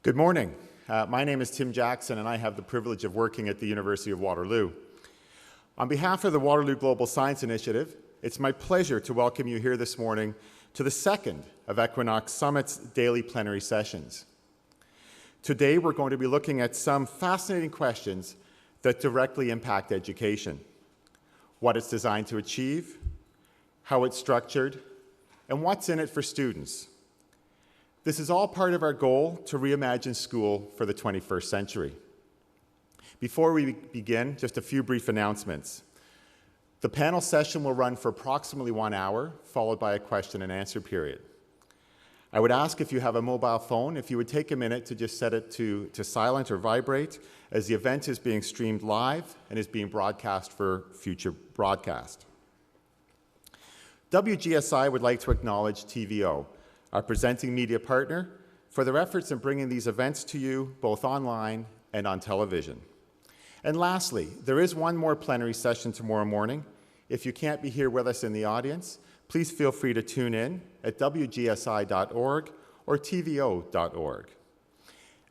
Good morning. My name is Tim Jackson, and I have the privilege of working at the University of Waterloo. On behalf of the Waterloo Global Science Initiative, it's my pleasure to welcome you here this morning to the second of Equinox Summit's daily plenary sessions. Today, we're going to be looking at some fascinating questions that directly impact education, what it's designed to achieve, how it's structured, and what's in it for students. This is all part of our goal to reimagine school for the 21st century. Before we begin, just a few brief announcements. The panel session will run for approximately 1 hour, followed by a question and answer period. I would ask if you have a mobile phone, if you would take a minute to just set it to silent or vibrate, as the event is being streamed live and is being broadcast for future broadcast. WGSI would like to acknowledge TVO, our presenting media partner, for their efforts in bringing these events to you both online and on television. And lastly, there is one more plenary session tomorrow morning. If you can't be here with us in the audience, please feel free to tune in at wgsi.org or tvo.org.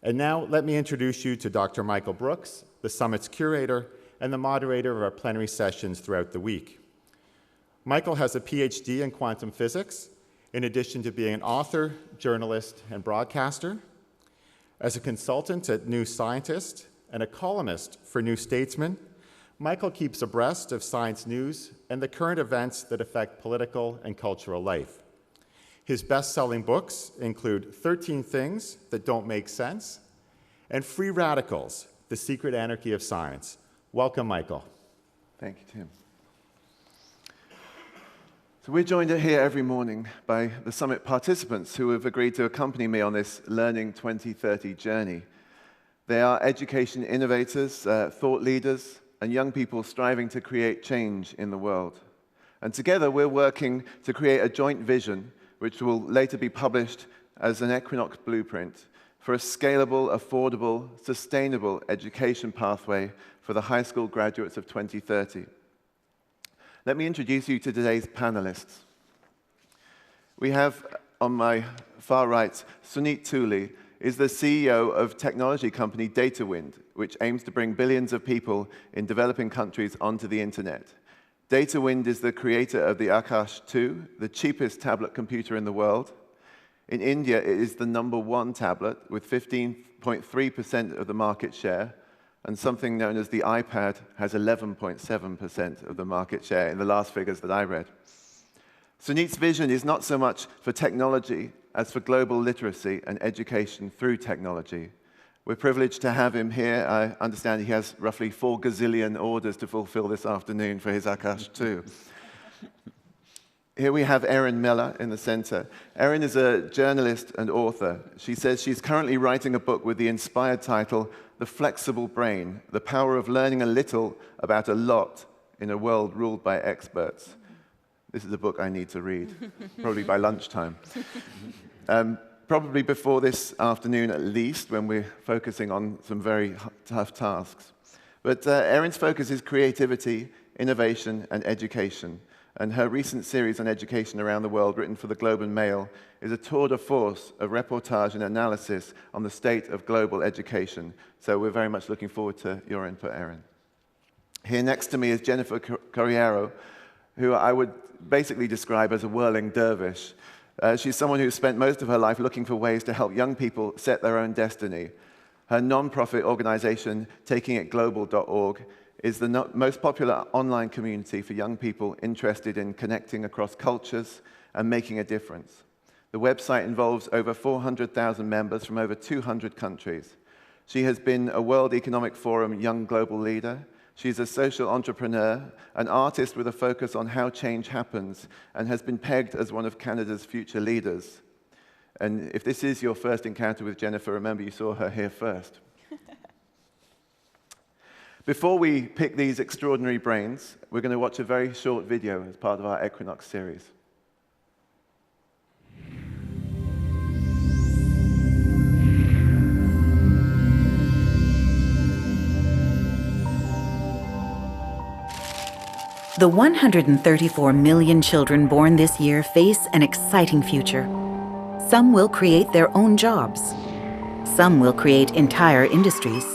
And now let me introduce you to Dr. Michael Brooks, the Summit's curator and the moderator of our plenary sessions throughout the week. Michael has a PhD in quantum physics, in addition to being an author, journalist, and broadcaster. As a consultant at New Scientist and a columnist for New Statesman, Michael keeps abreast of science news and the current events that affect political and cultural life. His best-selling books include 13 Things That Don't Make Sense and Free Radicals, The Secret Anarchy of Science. Welcome, Michael. Thank you, Tim. So we're joined here every morning by the Summit participants who have agreed to accompany me on this Learning 2030 journey. They are education innovators, thought leaders, and young people striving to create change in the world. And together we're working to create a joint vision which will later be published as an Equinox blueprint for a scalable, affordable, sustainable education pathway for the high school graduates of 2030. Let me introduce you to today's panelists. We have on my far right, Suneet Tuli is the CEO of technology company Datawind, which aims to bring billions of people in developing countries onto the internet. Datawind is the creator of the Akash 2, the cheapest tablet computer in the world. In India, it is the #1 tablet with 15.3% of the market share, and something known as the iPad has 11.7% of the market share in the last figures that I read. Suneet's vision is not so much for technology as for global literacy and education through technology. We're privileged to have him here. I understand he has roughly 4 gazillion orders to fulfill this afternoon for his Akash 2. Here we have Erin Millar in the center. Erin is a journalist and author. She says she's currently writing a book with the inspired title, The Flexible Brain, The Power of Learning a Little About a Lot in a World Ruled by Experts. This is a book I need to read, probably by lunchtime. Probably before this afternoon at least, when we're focusing on some very tough tasks. But Erin's focus is creativity, innovation, and education. And her recent series on education around the world, written for the Globe and Mail, is a tour de force of reportage and analysis on the state of global education. So we're very much looking forward to your input, Erin. Here next to me is Jennifer Correiro, who I would basically describe as a whirling dervish. She's someone who's spent most of her life looking for ways to help young people set their own destiny. Her non-profit organization, TakingITGLobal.org, is the most popular online community for young people interested in connecting across cultures and making a difference. The website involves over 400,000 members from over 200 countries. She has been a World Economic Forum Young Global Leader. She's a social entrepreneur, an artist with a focus on how change happens, and has been pegged as one of Canada's future leaders. And if this is your first encounter with Jennifer, remember you saw her here first. Before we pick these extraordinary brains, we're going to watch a very short video as part of our Equinox series. The 134 million children born this year face an exciting future. Some will create their own jobs. Some will create entire industries.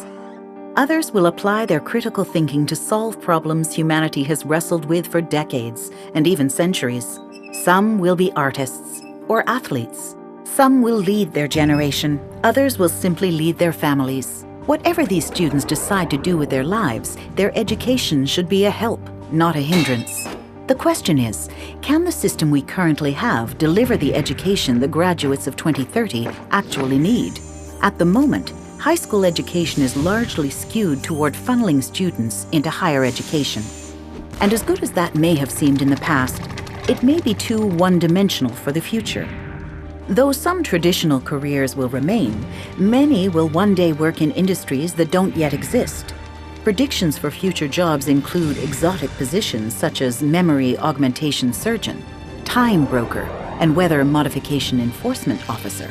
Others will apply their critical thinking to solve problems humanity has wrestled with for decades and even centuries. Some will be artists or athletes. Some will lead their generation. Others will simply lead their families. Whatever these students decide to do with their lives, their education should be a help, not a hindrance. The question is, can the system we currently have deliver the education the graduates of 2030 actually need? At the moment, high school education is largely skewed toward funneling students into higher education. And as good as that may have seemed in the past, it may be too one-dimensional for the future. Though some traditional careers will remain, many will one day work in industries that don't yet exist. Predictions for future jobs include exotic positions such as memory augmentation surgeon, time broker, and weather modification enforcement officer.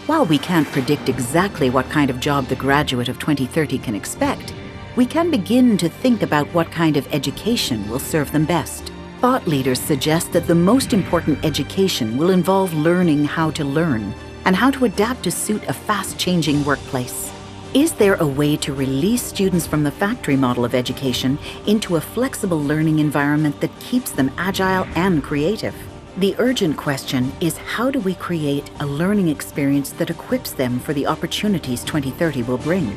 While we can't predict exactly what kind of job the graduate of 2030 can expect, we can begin to think about what kind of education will serve them best. Thought leaders suggest that the most important education will involve learning how to learn and how to adapt to suit a fast-changing workplace. Is there a way to release students from the factory model of education into a flexible learning environment that keeps them agile and creative? The urgent question is, how do we create a learning experience that equips them for the opportunities 2030 will bring?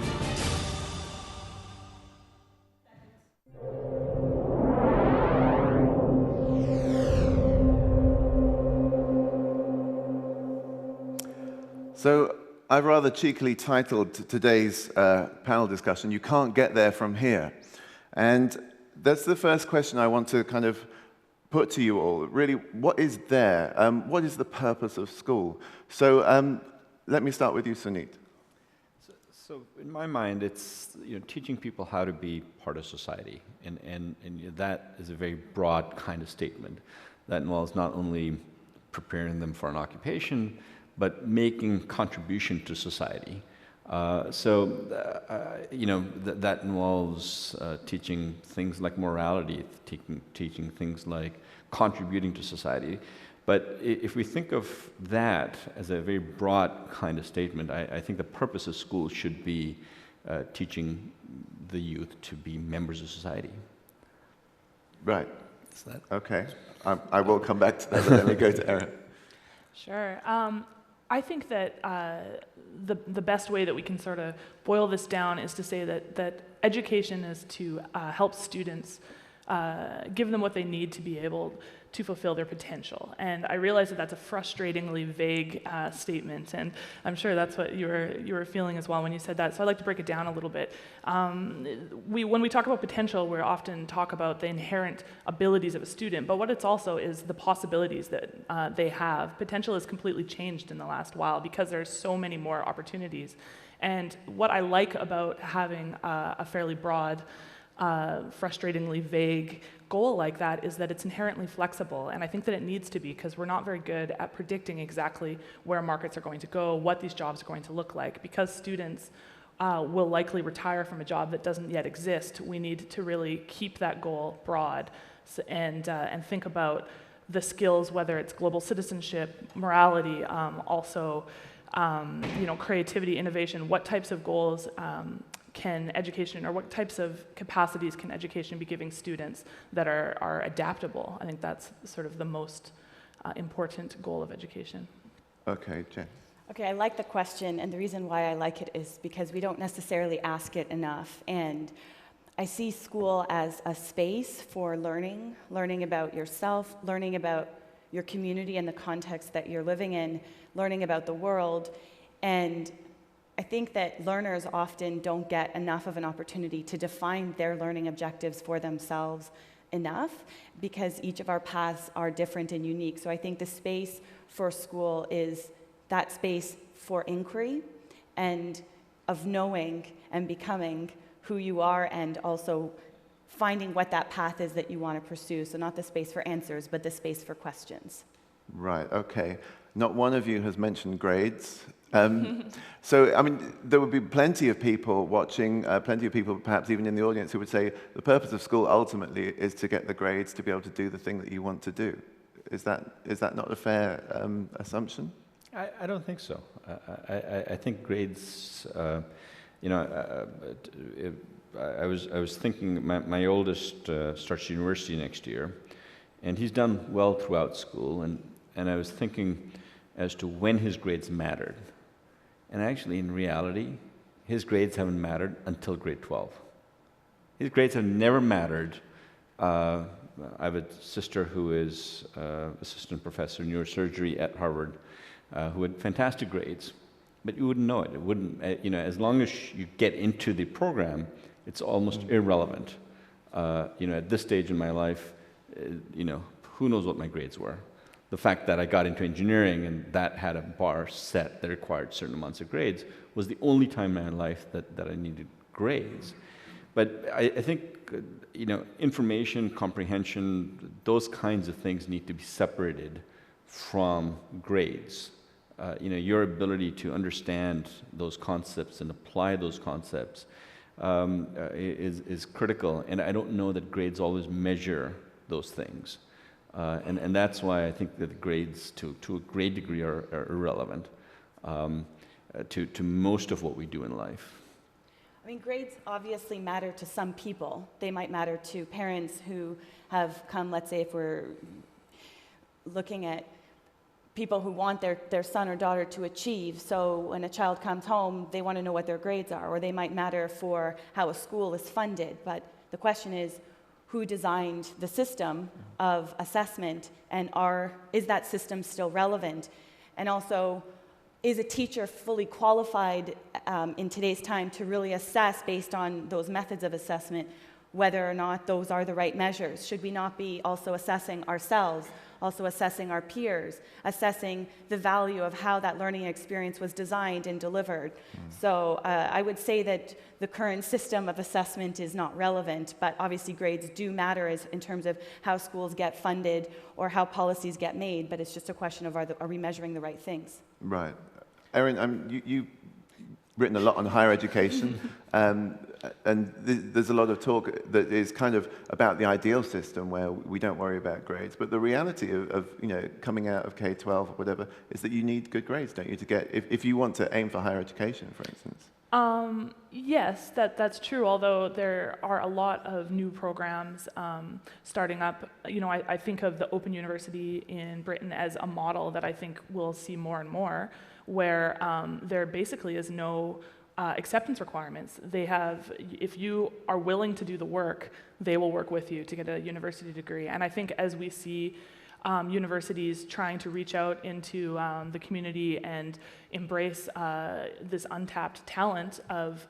So I've rather cheekily titled today's panel discussion, "You Can't Get There From Here." And that's the first question I want to kind of put to you all. Really, what is there? What is the purpose of school? So let me start with you, Suneet. So in my mind, it's teaching people how to be part of society, and that is a very broad kind of statement that involves not only preparing them for an occupation, but making contribution to society. That involves teaching things like morality, teaching things like contributing to society. But if we think of that as a very broad kind of statement, I think the purpose of school should be teaching the youth to be members of society. Right. Is that okay? I will come back to that, but let me go to Erin. Sure. I think that the best way that we can sort of boil this down is to say that education is to help students, give them what they need to be able to fulfill their potential. And I realize that that's a frustratingly vague statement, and I'm sure that's what you were feeling as well when you said that. So I'd like to break it down a little bit. When we talk about potential, we often talk about the inherent abilities of a student, but what it's also is the possibilities that they have. Potential has completely changed in the last while because there's so many more opportunities. And what I like about having a fairly broad, frustratingly vague goal like that is that it's inherently flexible, and I think that it needs to be, because we're not very good at predicting exactly where markets are going to go, what these jobs are going to look like. Because students will likely retire from a job that doesn't yet exist, we need to really keep that goal broad and think about the skills, whether it's global citizenship, morality, also creativity, innovation, what types of goals can education, or what types of capacities can education be giving students that are adaptable? I think that's sort of the most important goal of education. Okay, Jen. Okay, I like the question, and the reason why I like it is because we don't necessarily ask it enough. And I see school as a space for learning about yourself, learning about your community and the context that you're living in, learning about the world. And I think that learners often don't get enough of an opportunity to define their learning objectives for themselves enough, because each of our paths are different and unique. So I think the space for school is that space for inquiry and of knowing and becoming who you are, and also finding what that path is that you want to pursue. So not the space for answers, but the space for questions. Right, okay. Not one of you has mentioned grades. So, I mean, there would be plenty of people watching, plenty of people perhaps even in the audience who would say the purpose of school ultimately is to get the grades to be able to do the thing that you want to do. Is that not a fair assumption? I don't think so. I think grades, you know, I was thinking my oldest starts university next year, and he's done well throughout school, and I was thinking as to when his grades mattered. And actually, in reality, his grades haven't mattered until grade 12. His grades have never mattered. I have a sister who is assistant professor in neurosurgery at Harvard, who had fantastic grades, but you wouldn't know it. It wouldn't, you know, as long as you get into the program, it's almost irrelevant. You know, at this stage in my life, you know, who knows what my grades were? The fact that I got into engineering and that had a bar set that required certain amounts of grades was the only time in my life that I needed grades. But I think, you know, information, comprehension, those kinds of things need to be separated from grades. You know, your ability to understand those concepts and apply those concepts is critical, and I don't know that grades always measure those things. And that's why I think that the grades, to a great degree, are irrelevant to most of what we do in life. I mean, grades obviously matter to some people. They might matter to parents who have come, let's say if we're looking at people who want their son or daughter to achieve. So when a child comes home, they want to know what their grades are, or they might matter for how a school is funded. But the question is, who designed the system of assessment, and is that system still relevant? And also, is a teacher fully qualified in today's time to really assess based on those methods of assessment whether or not those are the right measures? Should we not be also assessing ourselves, also assessing our peers, assessing the value of how that learning experience was designed and delivered? So I would say that the current system of assessment is not relevant, but obviously grades do matter in terms of how schools get funded or how policies get made, but it's just a question of are we measuring the right things? Right. Erin, you've written a lot on higher education, and there's a lot of talk that is kind of about the ideal system where we don't worry about grades. But the reality of you know, coming out of K-12 or whatever is that you need good grades, don't you, to get, if you want to aim for higher education, for instance? Yes, that's true, although there are a lot of new programs starting up. You know, I think of the Open University in Britain as a model that I think we'll see more and more, where there basically is no acceptance requirements. They have, if you are willing to do the work, they will work with you to get a university degree. And I think as we see universities trying to reach out into the community and embrace this untapped talent of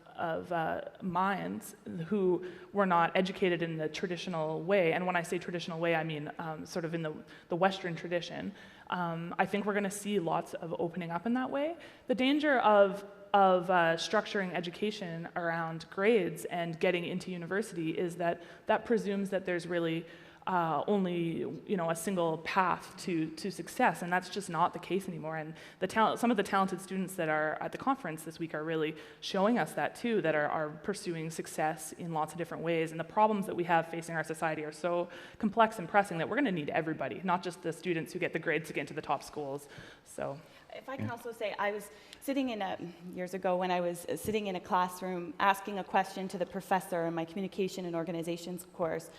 minds who were not educated in the traditional way. And when I say traditional way, I mean sort of in the Western tradition. I think we're going to see lots of opening up in that way. The danger of structuring education around grades and getting into university is that presumes that there's really only, you know, a single path to success, and that's just not the case anymore. And some of the talented students that are at the conference this week are really showing us that too, that are pursuing success in lots of different ways. And the problems that we have facing our society are so complex and pressing that we're going to need everybody, not just the students who get the grades to get into the top schools. So, if I can also say, I was sitting years ago when I was sitting in a classroom asking a question to the professor in my communication and organizations course.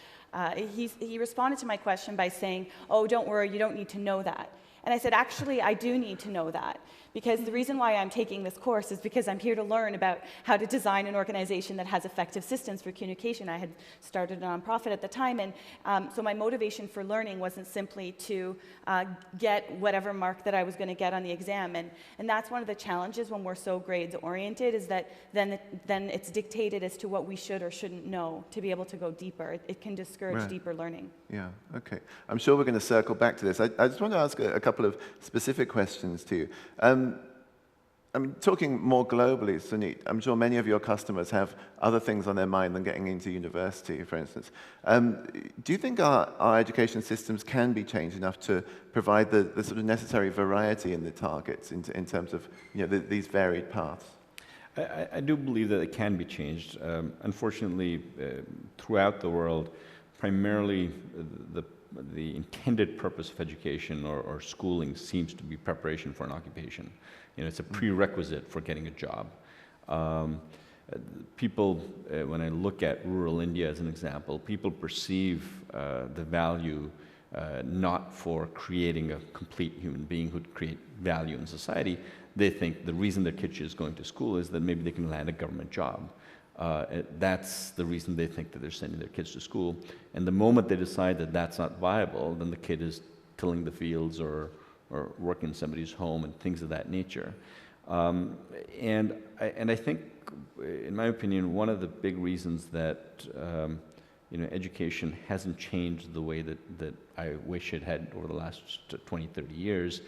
He responded to my question by saying, "Oh, don't worry, you don't need to know that." And I said, actually, I do need to know that, because the reason why I'm taking this course is because I'm here to learn about how to design an organization that has effective systems for communication. I had started a nonprofit at the time, and so my motivation for learning wasn't simply to get whatever mark that I was going to get on the exam. And that's one of the challenges when we're so grades-oriented, is that then it's dictated as to what we should or shouldn't know to be able to go deeper. It can discourage deeper learning. Yeah, okay. I'm sure we're going to circle back to this. I just want to ask a couple of specific questions to you. I'm talking more globally, Suneet. I'm sure many of your customers have other things on their mind than getting into university, for instance. Do you think our education systems can be changed enough to provide the sort of necessary variety in the targets in terms of, you know, these varied paths? I do believe that it can be changed. Unfortunately, throughout the world, primarily the intended purpose of education or schooling seems to be preparation for an occupation. You know, it's a prerequisite for getting a job. People, when I look at rural India as an example, people perceive the value not for creating a complete human being who'd create value in society. They think the reason their kid is going to school is that maybe they can land a government job. That's the reason they think that they're sending their kids to school. And the moment they decide that that's not viable, then the kid is tilling the fields or working in somebody's home and things of that nature. And I think, in my opinion, one of the big reasons that education hasn't changed the way that I wish it had over the last 20, 30 years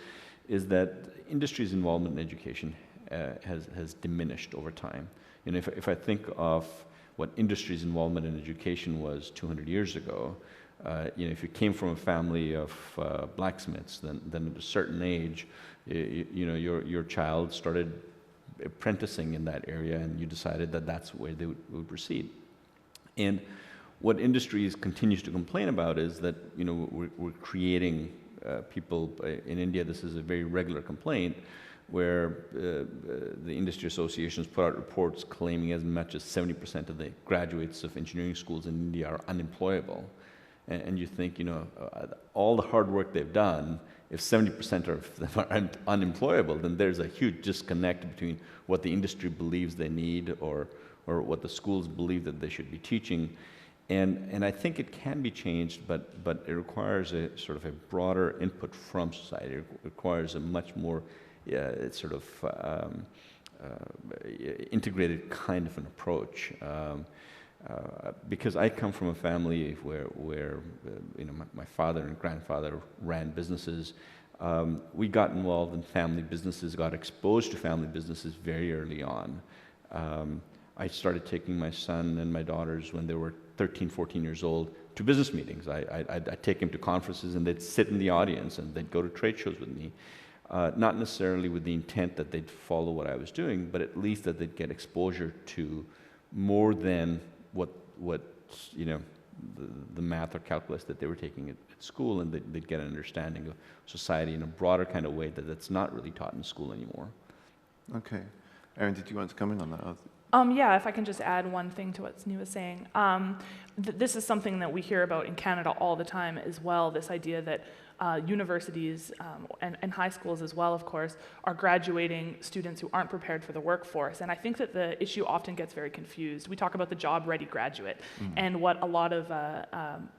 is that industry's involvement in education has diminished over time. And if I think of what industry's involvement in education was 200 years ago, if you came from a family of blacksmiths, then at a certain age, your child started apprenticing in that area, and you decided that that's where they would proceed. And what industry continues to complain about is that we're creating people in India. This is a very regular complaint, where the industry associations put out reports claiming as much as 70% of the graduates of engineering schools in India are unemployable. And you think, all the hard work they've done, if 70% of them are unemployable, then there's a huge disconnect between what the industry believes they need or what the schools believe that they should be teaching. And I think it can be changed, but it requires a sort of a broader input from society. It requires a much more integrated kind of an approach. Because I come from a family where my father and grandfather ran businesses. We got involved in family businesses, got exposed to family businesses very early on. I started taking my son and my daughters when they were 13, 14 years old to business meetings. I'd take them to conferences, and they'd sit in the audience, and they'd go to trade shows with me. Not necessarily with the intent that they'd follow what I was doing, but at least that they'd get exposure to more than what the math or calculus that they were taking at school, and they'd get an understanding of society in a broader kind of way that's not really taught in school anymore. Okay. Erin, did you want to comment on that? Yeah, if I can just add one thing to what Suneet was saying. This is something that we hear about in Canada all the time as well, this idea that universities and high schools as well, of course, are graduating students who aren't prepared for the workforce. And I think that the issue often gets very confused. We talk about the job-ready graduate, and what a lot of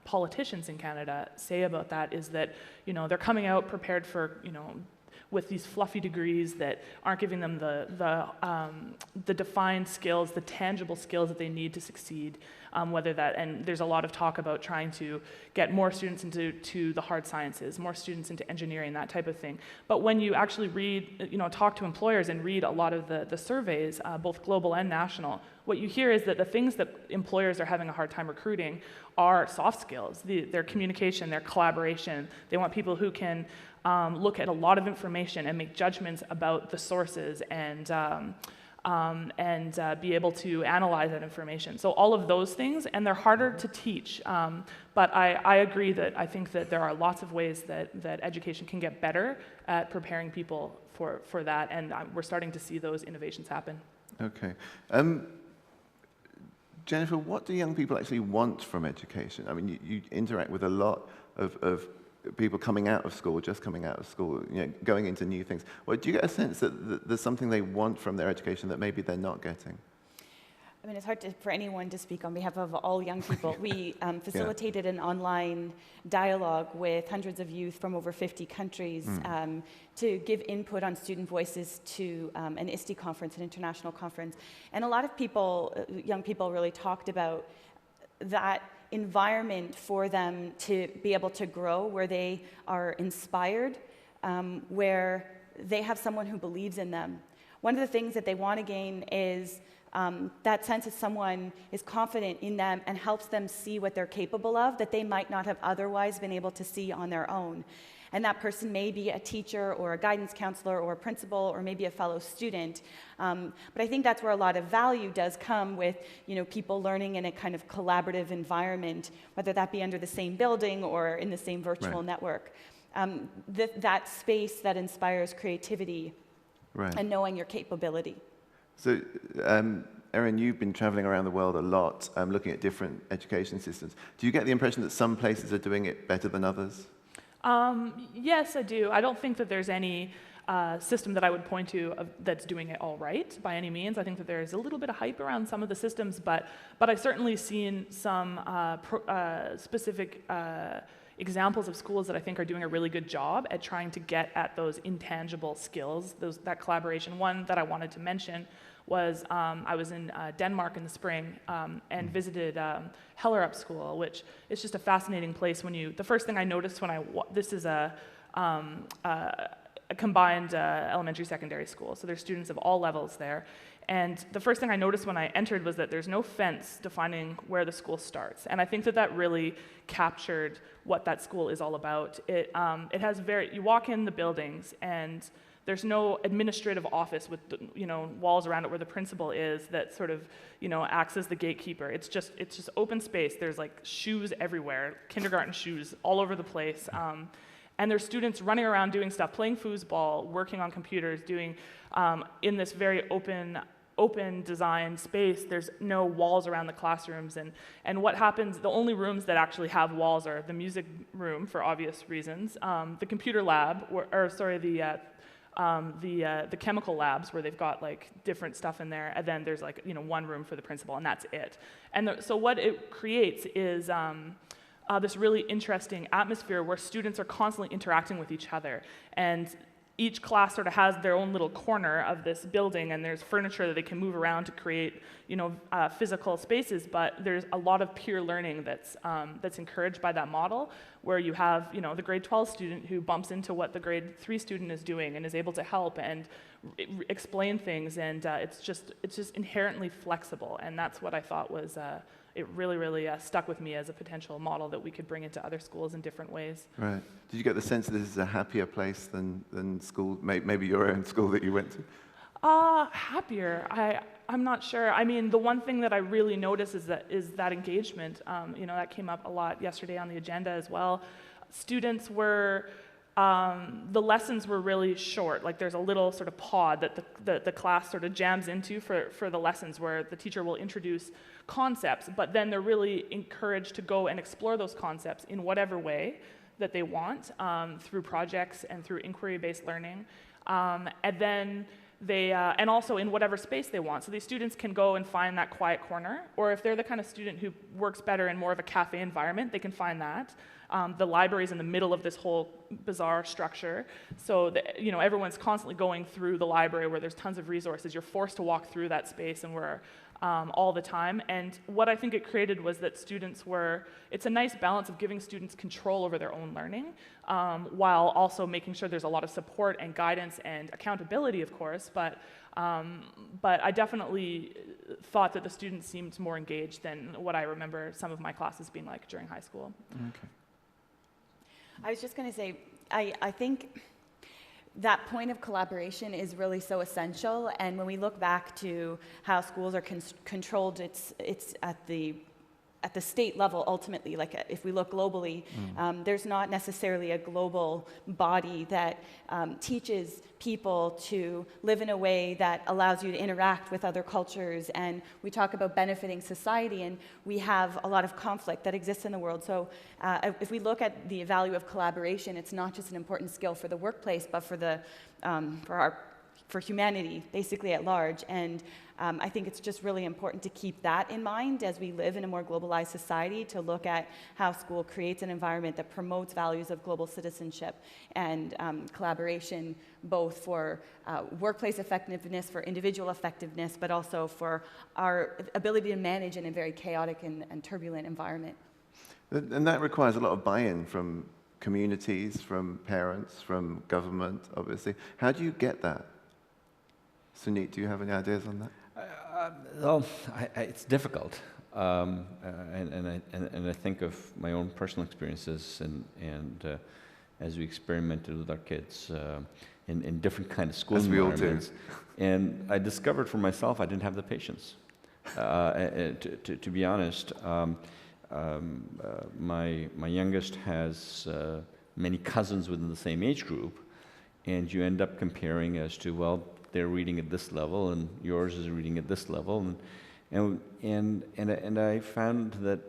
politicians in Canada say about that is that, they're coming out prepared for, with these fluffy degrees that aren't giving them the defined skills, the tangible skills that they need to succeed. And there's a lot of talk about trying to get more students into the hard sciences, more students into engineering, that type of thing. But when you actually read, talk to employers and read a lot of the surveys, both global and national, what you hear is that the things that employers are having a hard time recruiting are soft skills, their communication, their collaboration. They want people who can look at a lot of information and make judgments about the sources and be able to analyze that information. So all of those things, and they're harder to teach. But I agree that I think that there are lots of ways that education can get better at preparing people for that, and we're starting to see those innovations happen. Okay. Jennifer, what do young people actually want from education? I mean, you interact with a lot of people coming out of school, just coming out of school, going into new things. Well, do you get a sense that there's something they want from their education that maybe they're not getting? I mean, it's hard for anyone to speak on behalf of all young people. We facilitated an online dialogue with hundreds of youth from over 50 countries to give input on student voices to an ISTE conference, an international conference. And a lot of people, young people, really talked about that environment for them to be able to grow, where they are inspired, where they have someone who believes in them. One of the things that they want to gain is that sense that someone is confident in them and helps them see what they're capable of that they might not have otherwise been able to see on their own. And that person may be a teacher or a guidance counselor or a principal or maybe a fellow student. But I think that's where a lot of value does come with, people learning in a kind of collaborative environment, whether that be under the same building or in the same virtual network. That space that inspires creativity and knowing your capability. So, Erin, you've been traveling around the world a lot, looking at different education systems. Do you get the impression that some places are doing it better than others? Yes, I do. I don't think that there's any system that I would point to that's doing it all right by any means. I think that there's a little bit of hype around some of the systems, but I've certainly seen some specific examples of schools that I think are doing a really good job at trying to get at those intangible skills, that collaboration. One that I wanted to mention was I was in Denmark in the spring and visited Hellerup School, which is just a fascinating place. The first thing I noticed when this is a combined elementary secondary school, so there's students of all levels there. And the first thing I noticed when I entered was that there's no fence defining where the school starts. And I think that really captured what that school is all about. It has you walk in the buildings and there's no administrative office with walls around it where the principal is that sort of acts as the gatekeeper. It's just open space. There's like shoes everywhere, kindergarten shoes all over the place. And there's students running around doing stuff, playing foosball, working on computers, doing in this very open design space. There's no walls around the classrooms, and what happens, the only rooms that actually have walls are the music room for obvious reasons, the computer lab, the chemical labs where they've got like different stuff in there, and then there's like one room for the principal, and that's it. And so what it creates is this really interesting atmosphere where students are constantly interacting with each other, and each class sort of has their own little corner of this building, and there's furniture that they can move around to create, physical spaces. But there's a lot of peer learning that's encouraged by that model, where you have, the grade 12 student who bumps into what the grade 3 student is doing and is able to help and explain things, and it's just inherently flexible, and that's what I thought was. It really, really stuck with me as a potential model that we could bring into other schools in different ways. Right. Did you get the sense that this is a happier place than school, maybe your own school that you went to? Happier. I'm not sure. I mean, the one thing that I really notice is that engagement. That came up a lot yesterday on the agenda as well. Students were. The lessons were really short. Like there's a little sort of pod that the class sort of jams into for the lessons, where the teacher will introduce concepts, but then they're really encouraged to go and explore those concepts in whatever way that they want, through projects and through inquiry-based learning, and then and also in whatever space they want. So these students can go and find that quiet corner, or if they're the kind of student who works better in more of a cafe environment, they can find that. The library is in the middle of this whole bizarre structure, so everyone's constantly going through the library where there's tons of resources. You're forced to walk through that space, and we're all the time. And what I think it created was that it's a nice balance of giving students control over their own learning, while also making sure there's a lot of support and guidance and accountability, of course, but I definitely thought that the students seemed more engaged than what I remember some of my classes being like during high school. Okay. I was just going to say, I think that point of collaboration is really so essential, and when we look back to how schools are controlled, it's at the state level ultimately. Like if we look globally, there's not necessarily a global body that teaches people to live in a way that allows you to interact with other cultures, and we talk about benefiting society, and we have a lot of conflict that exists in the world. So if we look at the value of collaboration, it's not just an important skill for the workplace, but for humanity, basically at large. And I think it's just really important to keep that in mind as we live in a more globalized society, to look at how school creates an environment that promotes values of global citizenship and collaboration, both for workplace effectiveness, for individual effectiveness, but also for our ability to manage in a very chaotic and turbulent environment. And that requires a lot of buy-in from communities, from parents, from government, obviously. How do you get that? Suneet, do you have any ideas on that? Well, it's difficult, and I think of my own personal experiences, and as we experimented with our kids in different kind of school As we all do. environments. And I discovered for myself I didn't have the patience. To be honest, my youngest has many cousins within the same age group, and you end up comparing as to, well, they're reading at this level and yours is reading at this level, and I found that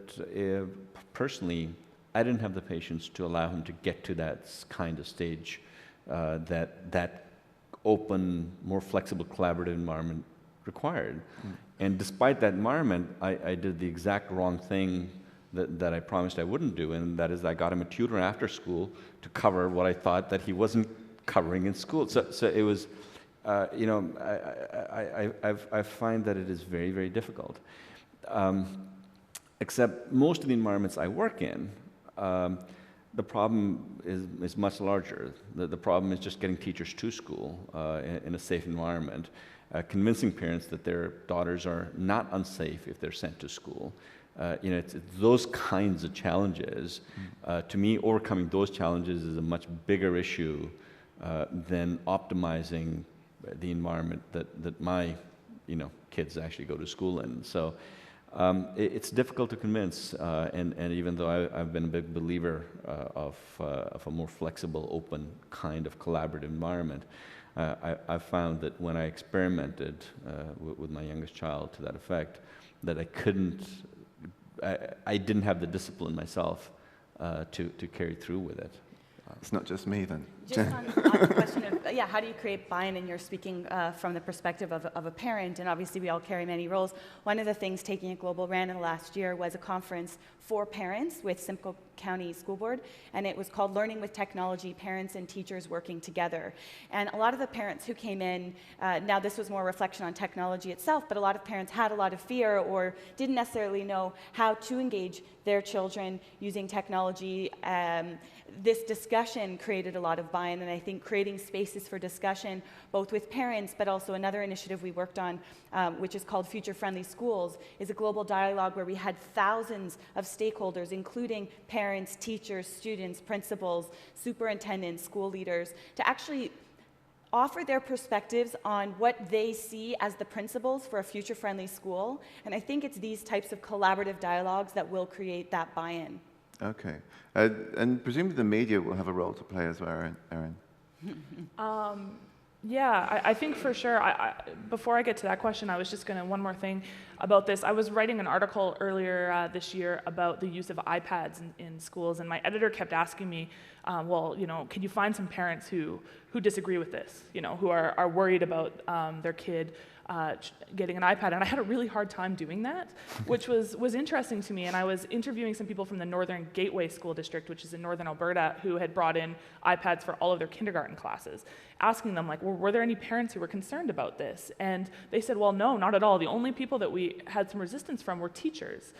personally I didn't have the patience to allow him to get to that kind of stage, that open, more flexible, collaborative environment required. And despite that environment, I did the exact wrong thing that I promised I wouldn't do, and that is I got him a tutor after school to cover what I thought that he wasn't covering in school. So it was, you know, I find that it is very, very difficult. Except most of the environments I work in, the problem is much larger. The problem is just getting teachers to school in a safe environment, convincing parents that their daughters are not unsafe if they're sent to school. You know, it's those kinds of challenges. To me, overcoming those challenges is a much bigger issue than optimizing the environment that my, you know, kids actually go to school in. So it's difficult to convince, and even though I've been a big believer of a more flexible, open kind of collaborative environment, I found that when I experimented with my youngest child to that effect, that I didn't have the discipline myself to carry through with it. It's not just me then. Just on the question of, how do you create buy-in? And you're speaking from the perspective of a parent, and obviously we all carry many roles. One of the things Taking It Global ran in the last year was a conference for parents with Simcoe County School Board, and it was called Learning with Technology, Parents and Teachers Working Together. And a lot of the parents who came in, now this was more reflection on technology itself, but a lot of parents had a lot of fear or didn't necessarily know how to engage their children using technology. This discussion created a lot of buy-in, and I think creating spaces for discussion, both with parents, but also another initiative we worked on, which is called Future Friendly Schools, is a global dialogue where we had thousands of stakeholders, including parents, teachers, students, principals, superintendents, school leaders, to actually offer their perspectives on what they see as the principles for a future-friendly school. And I think it's these types of collaborative dialogues that will create that buy-in. Okay. And presumably the media will have a role to play as well, Erin. Yeah, I think for sure. Before I get to that question, I was just going to, one more thing about this. I was writing an article earlier this year about the use of iPads in schools, and my editor kept asking me, well, you know, can you find some parents who disagree with this, you know, who are worried about their kid getting an iPad, and I had a really hard time doing that, which was interesting to me. And I was interviewing some people from the Northern Gateway School District, which is in Northern Alberta, who had brought in iPads for all of their kindergarten classes, asking them, like, well, were there any parents who were concerned about this? And they said, well, no, not at all. The only people that we had some resistance from were teachers,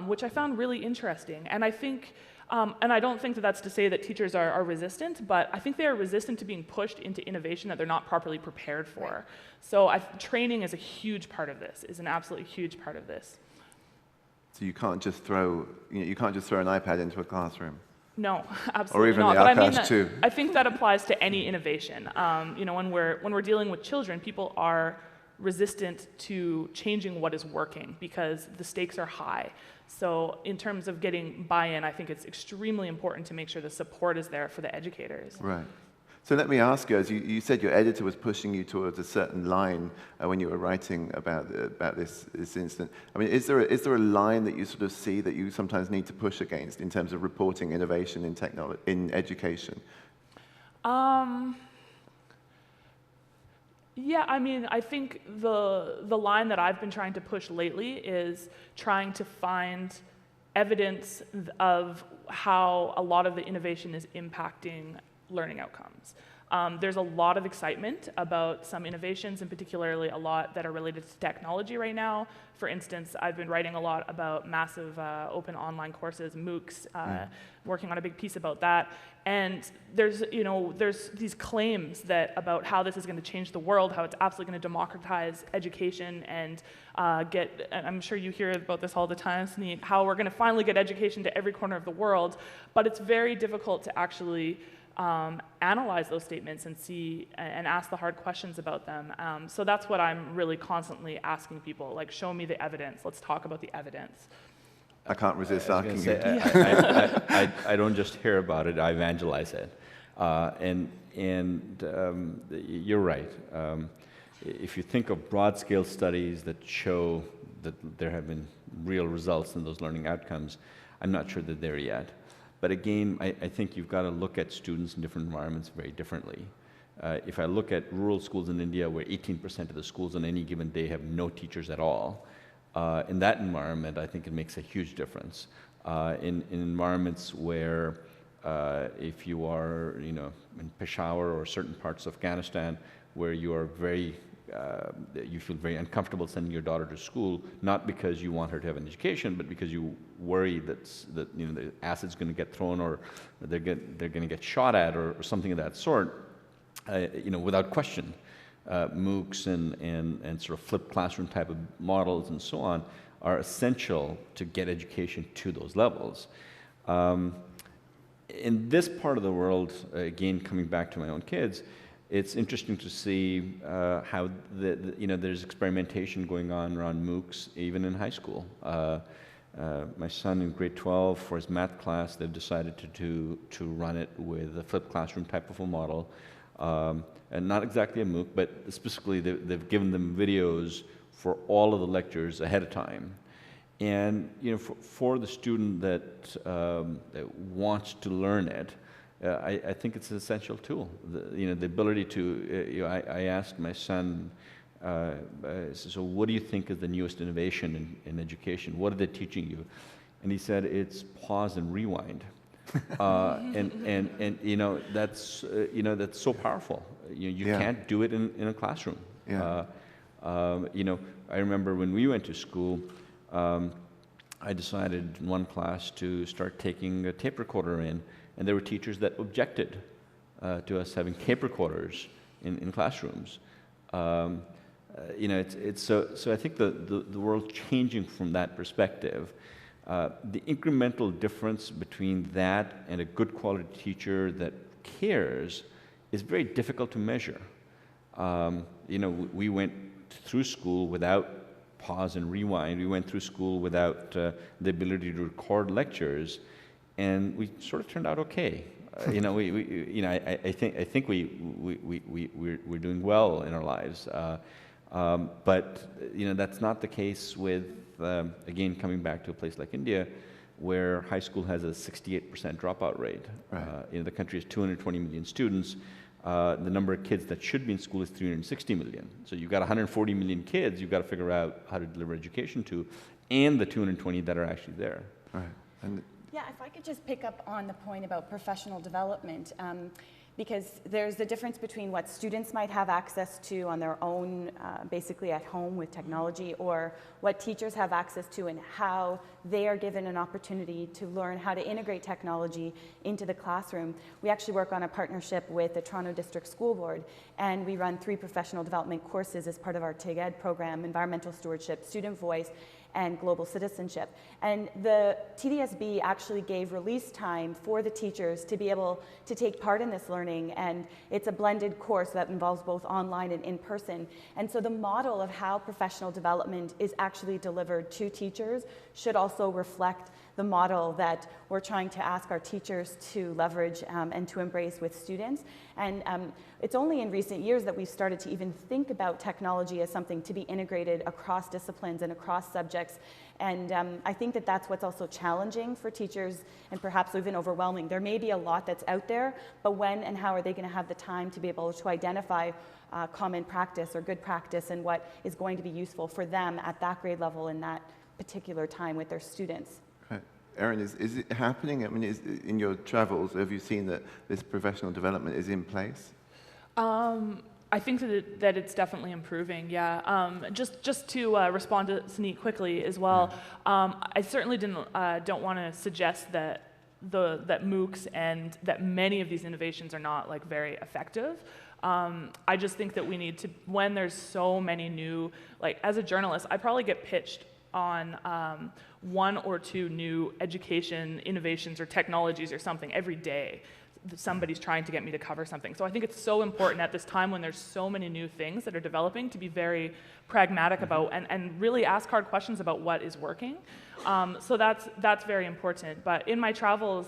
which I found really interesting. And I think and I don't think that that's to say that teachers are resistant, but I think they are resistant to being pushed into innovation that they're not properly prepared for. Right. So training is a huge part of this, is an absolutely huge part of this. So you can't just throw, you can't just throw an iPad into a classroom. No, absolutely or even not. The but iPad too. I think that applies to any innovation. You know, when we're dealing with children, people are resistant to changing what is working because the stakes are high. So in terms of getting buy-in, I think it's extremely important to make sure the support is there for the educators. Right. So let me ask you, as you said your editor was pushing you towards a certain line when you were writing about this incident. I mean, is there a line that you sort of see that you sometimes need to push against in terms of reporting innovation in technology, in education? Yeah, I mean, I think the line that I've been trying to push lately is trying to find evidence of how a lot of the innovation is impacting learning outcomes. There's a lot of excitement about some innovations, and particularly a lot that are related to technology right now. For instance, I've been writing a lot about massive open online courses, MOOCs, working on a big piece about that. And there's these claims about how this is going to change the world, how it's absolutely going to democratize education and and I'm sure you hear about this all the time, Suneet, how we're going to finally get education to every corner of the world, but it's very difficult to actually analyze those statements and see and ask the hard questions about them. So that's what I'm really constantly asking people, like, show me the evidence. Let's talk about the evidence. I can't resist I was asking gonna you. say, I don't just hear about it, I evangelize it. You're right. If you think of broad-scale studies that show that there have been real results in those learning outcomes, I'm not sure that they're there yet. But again, I think you've got to look at students in different environments very differently. If I look at rural schools in India where 18% of the schools on any given day have no teachers at all, in that environment, I think it makes a huge difference. In environments where if you are, in Peshawar or certain parts of Afghanistan, where you are you feel very uncomfortable sending your daughter to school, not because you want her to have an education, but because you worry that the acid's going to get thrown, or they're going to get shot at, or something of that sort. Without question, MOOCs and sort of flipped classroom type of models and so on are essential to get education to those levels. In this part of the world, again, coming back to my own kids, it's interesting to see how there's experimentation going on around MOOCs even in high school. My son in grade 12, for his math class, they've decided to run it with a flipped classroom type of a model. And not exactly a MOOC, but specifically they've given them videos for all of the lectures ahead of time. And for the student that wants to learn it, I think it's an essential tool. The ability to, I asked my son, so what do you think is the newest innovation in education? What are they teaching you? And he said, it's pause and rewind. That's so powerful. You can't do it in a classroom. Yeah. I remember when we went to school, I decided in one class to start taking a tape recorder in, and there were teachers that objected to us having tape recorders in classrooms. So I think the world changing from that perspective. The incremental difference between that and a good quality teacher that cares is very difficult to measure. We went through school without pause and rewind. We went through school without the ability to record lectures, and we sort of turned out okay. I think we're doing well in our lives. But that's not the case with, again, coming back to a place like India, where high school has a 68% dropout rate. Right. The country has 220 million students. The number of kids that should be in school is 360 million. So you've got 140 million kids you've got to figure out how to deliver education to, and the 220 that are actually there. Right. And yeah, if I could just pick up on the point about professional development, because there's the difference between what students might have access to on their own, basically at home with technology, or what teachers have access to and how they are given an opportunity to learn how to integrate technology into the classroom. We actually work on a partnership with the Toronto District School Board, and we run 3 professional development courses as part of our TIG-Ed program: environmental stewardship, student voice, and global citizenship. And the TDSB actually gave release time for the teachers to be able to take part in this learning, and it's a blended course that involves both online and in person. And so the model of how professional development is actually delivered to teachers should also reflect the model that we're trying to ask our teachers to leverage and to embrace with students. And it's only in recent years that we've started to even think about technology as something to be integrated across disciplines and across subjects. And I think that that's what's also challenging for teachers, and perhaps even overwhelming. There may be a lot that's out there, but when and how are they going to have the time to be able to identify common practice or good practice and what is going to be useful for them at that grade level in that particular time with their students? right. Erin, is it happening? I mean, in your travels, have you seen that this professional development is in place? I think that it's definitely improving, yeah. Just to respond to Suneet quickly as well, I certainly don't want to suggest that MOOCs and that many of these innovations are not like very effective. I just think that we need to, when there's so many new, like as a journalist, I probably get pitched on 1 or 2 new education innovations or technologies or something every day. somebody's trying to get me to cover something. So I think it's so important at this time when there's so many new things that are developing to be very pragmatic about and really ask hard questions about what is working. So that's very important. But in my travels,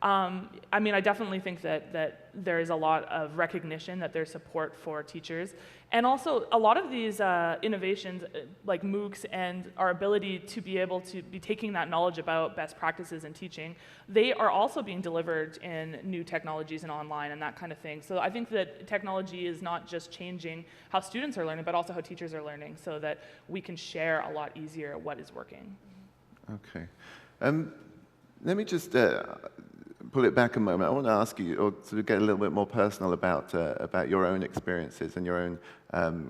I mean, I definitely think that there is a lot of recognition that there's support for teachers. And also, a lot of these innovations, like MOOCs and our ability to be able to be taking that knowledge about best practices in teaching, they are also being delivered in new technologies and online and that kind of thing. So I think that technology is not just changing how students are learning, but also how teachers are learning, so that we can share a lot easier what is working. Okay. Let me just pull it back a moment. I want to ask you, or sort of get a little bit more personal about your own experiences and your own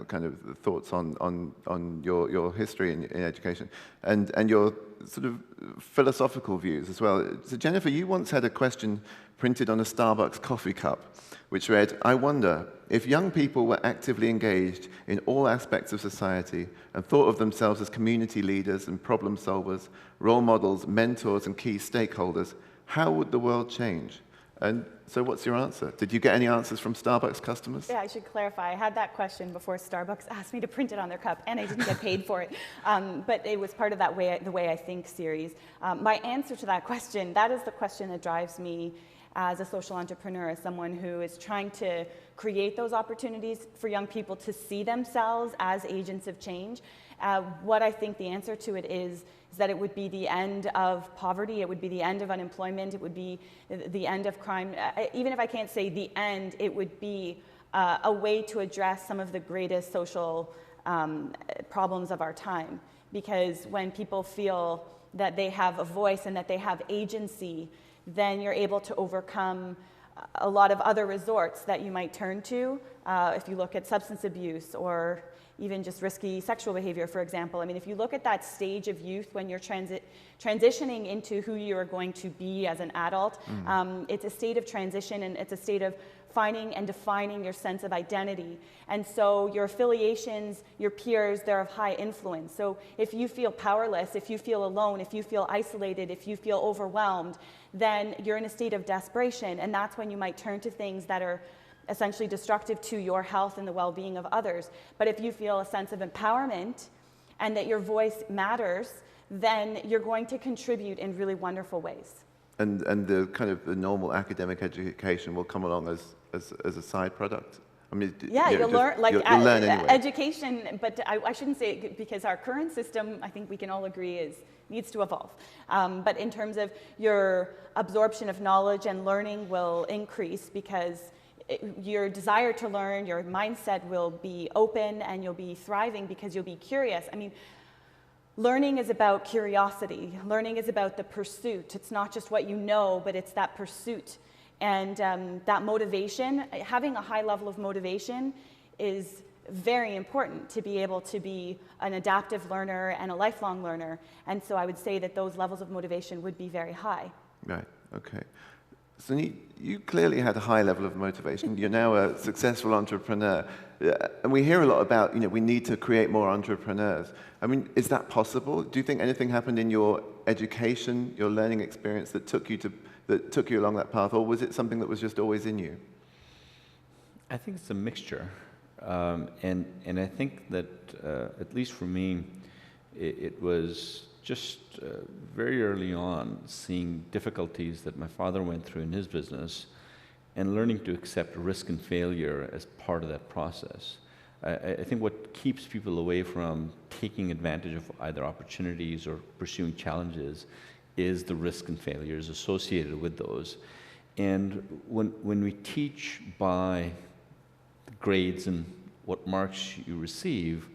kind of thoughts on your history in education and your sort of philosophical views as well. So Jennifer, you once had a question printed on a Starbucks coffee cup, which read, "I wonder if young people were actively engaged in all aspects of society and thought of themselves as community leaders and problem solvers, role models, mentors, and key stakeholders, how would the world change?" And so what's your answer? Did you get any answers from Starbucks customers? Yeah, I should clarify. I had that question before Starbucks asked me to print it on their cup, and I didn't get paid for it. But it was part of that the Way I Think series. My answer to that question, that is the question that drives me as a social entrepreneur, as someone who is trying to create those opportunities for young people to see themselves as agents of change. What I think the answer to it is that it would be the end of poverty, it would be the end of unemployment, it would be the end of crime. Even if I can't say the end, it would be a way to address some of the greatest social problems of our time. Because when people feel that they have a voice and that they have agency, then you're able to overcome a lot of other resorts that you might turn to. If you look at substance abuse or even just risky sexual behavior, for example. I mean, if you look at that stage of youth when you're transitioning into who you are going to be as an adult, it's a state of transition, and it's a state of finding and defining your sense of identity. And so your affiliations, your peers, they're of high influence. So if you feel powerless, if you feel alone, if you feel isolated, if you feel overwhelmed, then you're in a state of desperation, and that's when you might turn to things that are essentially destructive to your health and the well-being of others. But if you feel a sense of empowerment and that your voice matters, then you're going to contribute in really wonderful ways. And the kind of the normal academic education will come along as a side product? I mean, yeah, you'll learn, like, you'll learn anyway. Education, but I shouldn't say it, because our current system, I think we can all agree, needs to evolve. But in terms of your absorption of knowledge and learning will increase, because your desire to learn, your mindset will be open, and you'll be thriving because you'll be curious. I mean, learning is about curiosity. Learning is about the pursuit. It's not just what you know, but it's that pursuit. And that motivation, having a high level of motivation is very important to be able to be an adaptive learner and a lifelong learner. And so I would say that those levels of motivation would be very high. Right, okay. Suneet, you clearly had a high level of motivation. You're now a successful entrepreneur. And we hear a lot about, we need to create more entrepreneurs. I mean, is that possible? Do you think anything happened in your education, your learning experience that took you along that path, or was it something that was just always in you? I think it's a mixture. And I think that, at least for me, it was just very early on seeing difficulties that my father went through in his business and learning to accept risk and failure as part of that process. I think what keeps people away from taking advantage of either opportunities or pursuing challenges is the risk and failures associated with those. And when we teach by grades and what marks you receive,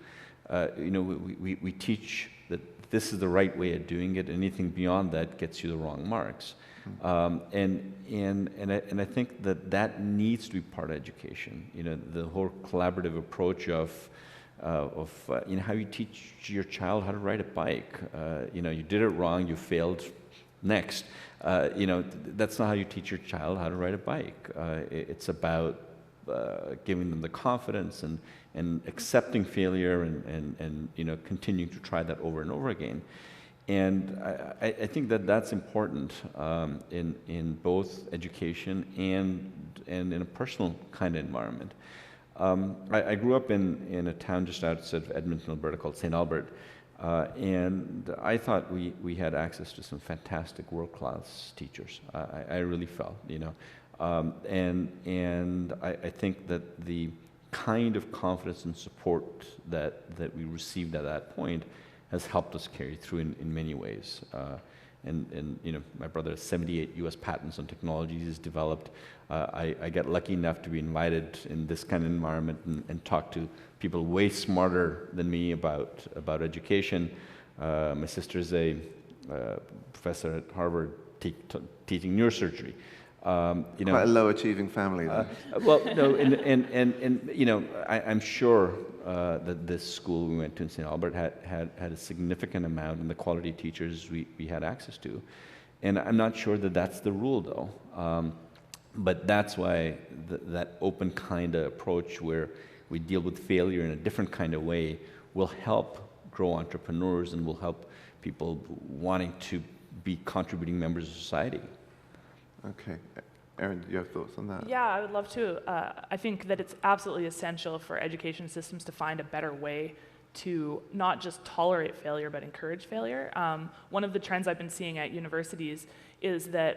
we teach that this is the right way of doing it. Anything beyond that gets you the wrong marks. And I think that needs to be part of education. The whole collaborative approach of how you teach your child how to ride a bike. You did it wrong, you failed. Next, that's not how you teach your child how to ride a bike. It's about giving them the confidence and accepting failure and continuing to try that over and over again. And I think that that's important in both education and in a personal kind of environment. I grew up in a town just outside of Edmonton, Alberta called St. Albert, and I thought we had access to some fantastic world-class teachers. I really felt, and I think that the kind of confidence and support that we received at that point has helped us carry through in many ways. And my brother has 78 U.S. patents on technologies he's developed. I get lucky enough to be invited in this kind of environment and talk to people way smarter than me about education. My sister's a professor at Harvard teaching neurosurgery. Quite a low-achieving family, then. Well, no, and I'm sure that this school we went to in St. Albert had a significant amount in the quality teachers we had access to, and I'm not sure that that's the rule, though. But that's why that open kind of approach, where we deal with failure in a different kind of way, will help grow entrepreneurs and will help people wanting to be contributing members of society. Okay. Erin, do you have thoughts on that? Yeah, I would love to. I think that it's absolutely essential for education systems to find a better way to not just tolerate failure, but encourage failure. One of the trends I've been seeing at universities is that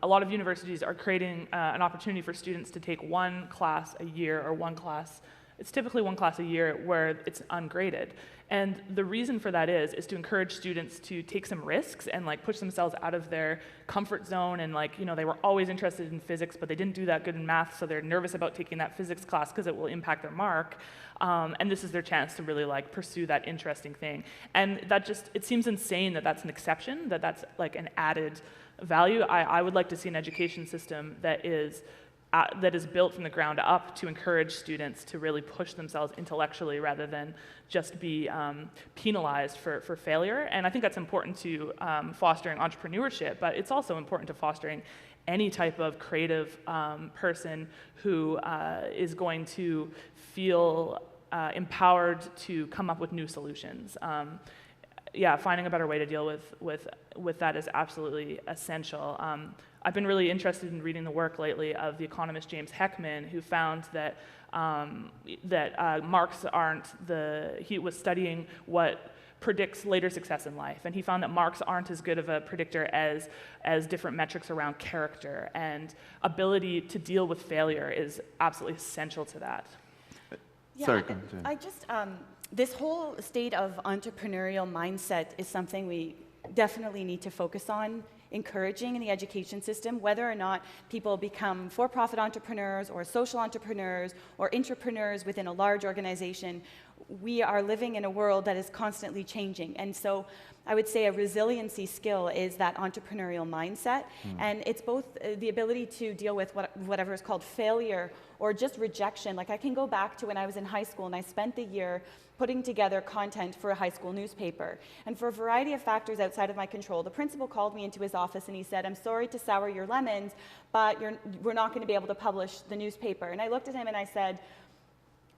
a lot of universities are creating an opportunity for students to take one class a year, or it's typically one class a year where it's ungraded. And the reason for that is to encourage students to take some risks and push themselves out of their comfort zone. And they were always interested in physics, but they didn't do that good in math, so they're nervous about taking that physics class because it will impact their mark. And this is their chance to really pursue that interesting thing. And it seems insane that that's an exception, that that's an added value. I would like to see an education system that is built from the ground up to encourage students to really push themselves intellectually rather than just be penalized for failure. And I think that's important to fostering entrepreneurship, but it's also important to fostering any type of creative person who is going to feel empowered to come up with new solutions. Finding a better way to deal with that is absolutely essential. I've been really interested in reading the work lately of the economist James Heckman, who found that marks he was studying what predicts later success in life, and he found that marks aren't as good of a predictor as different metrics around character, and ability to deal with failure is absolutely essential to that. Yeah, Sorry, I just, this whole state of entrepreneurial mindset is something we definitely need to focus on encouraging in the education system, whether or not people become for-profit entrepreneurs or social entrepreneurs or intrapreneurs within a large organization. We are living in a world that is constantly changing. And so I would say a resiliency skill is that entrepreneurial mindset. And it's both the ability to deal with whatever is called failure or just rejection. I can go back to when I was in high school and I spent the year putting together content for a high school newspaper. And for a variety of factors outside of my control, the principal called me into his office and he said, "I'm sorry to sour your lemons, but we're not going to be able to publish the newspaper." And I looked at him and I said,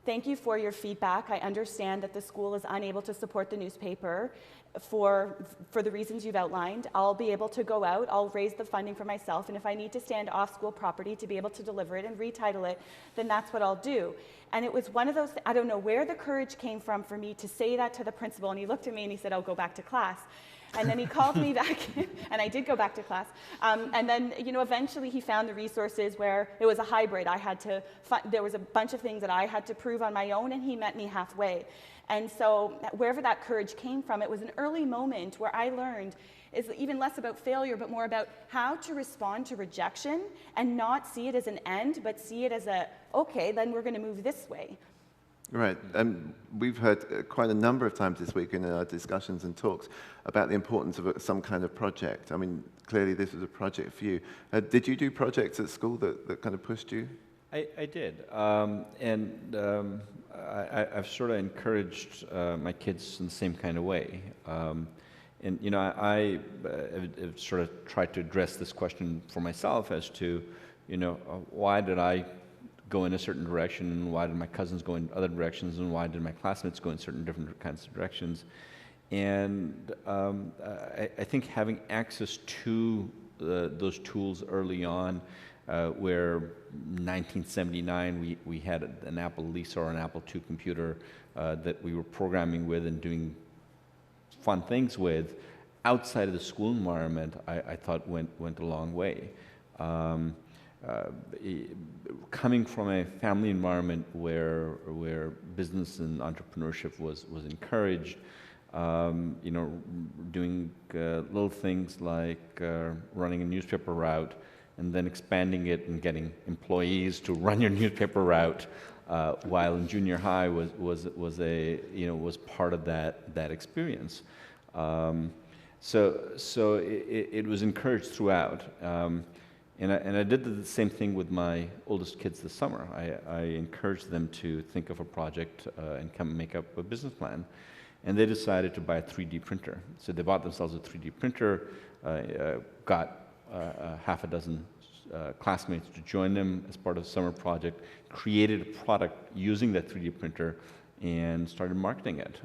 "Thank you for your feedback. I understand that the school is unable to support the newspaper for the reasons you've outlined. I'll be able to go out, I'll raise the funding for myself, and if I need to stand off school property to be able to deliver it and retitle it, then that's what I'll do." And it was one of those, I don't know where the courage came from for me to say that to the principal, and he looked at me and he said, "I'll go back to class." And then he called me back, and I did go back to class. And then, eventually he found the resources where it was a hybrid. There was a bunch of things that I had to prove on my own, and he met me halfway. And so wherever that courage came from, it was an early moment where I learned is even less about failure, but more about how to respond to rejection and not see it as an end, but see it as okay, then we're going to move this way. Right. We've heard quite a number of times this week in our discussions and talks about the importance of some kind of project. I mean, clearly this was a project for you. Did you do projects at school that kind of pushed you? I did. I've sort of encouraged my kids in the same kind of way. I have sort of tried to address this question for myself as to, why did I go in a certain direction, and why did my cousins go in other directions, and why did my classmates go in certain different kinds of directions? And I think having access to those tools early on, where 1979 we had an Apple Lisa or an Apple II computer that we were programming with and doing fun things with, outside of the school environment, I thought went a long way. Coming from a family environment where business and entrepreneurship was encouraged, you know, doing little things like running a newspaper route, and then expanding it and getting employees to run your newspaper route, while in junior high was part of that experience. So it was encouraged throughout. And I did the same thing with my oldest kids this summer. I encouraged them to think of a project and come make up a business plan. And they decided to buy a 3D printer. So they bought themselves a 3D printer, got half a dozen classmates to join them as part of the summer project, created a product using that 3D printer, and started marketing it,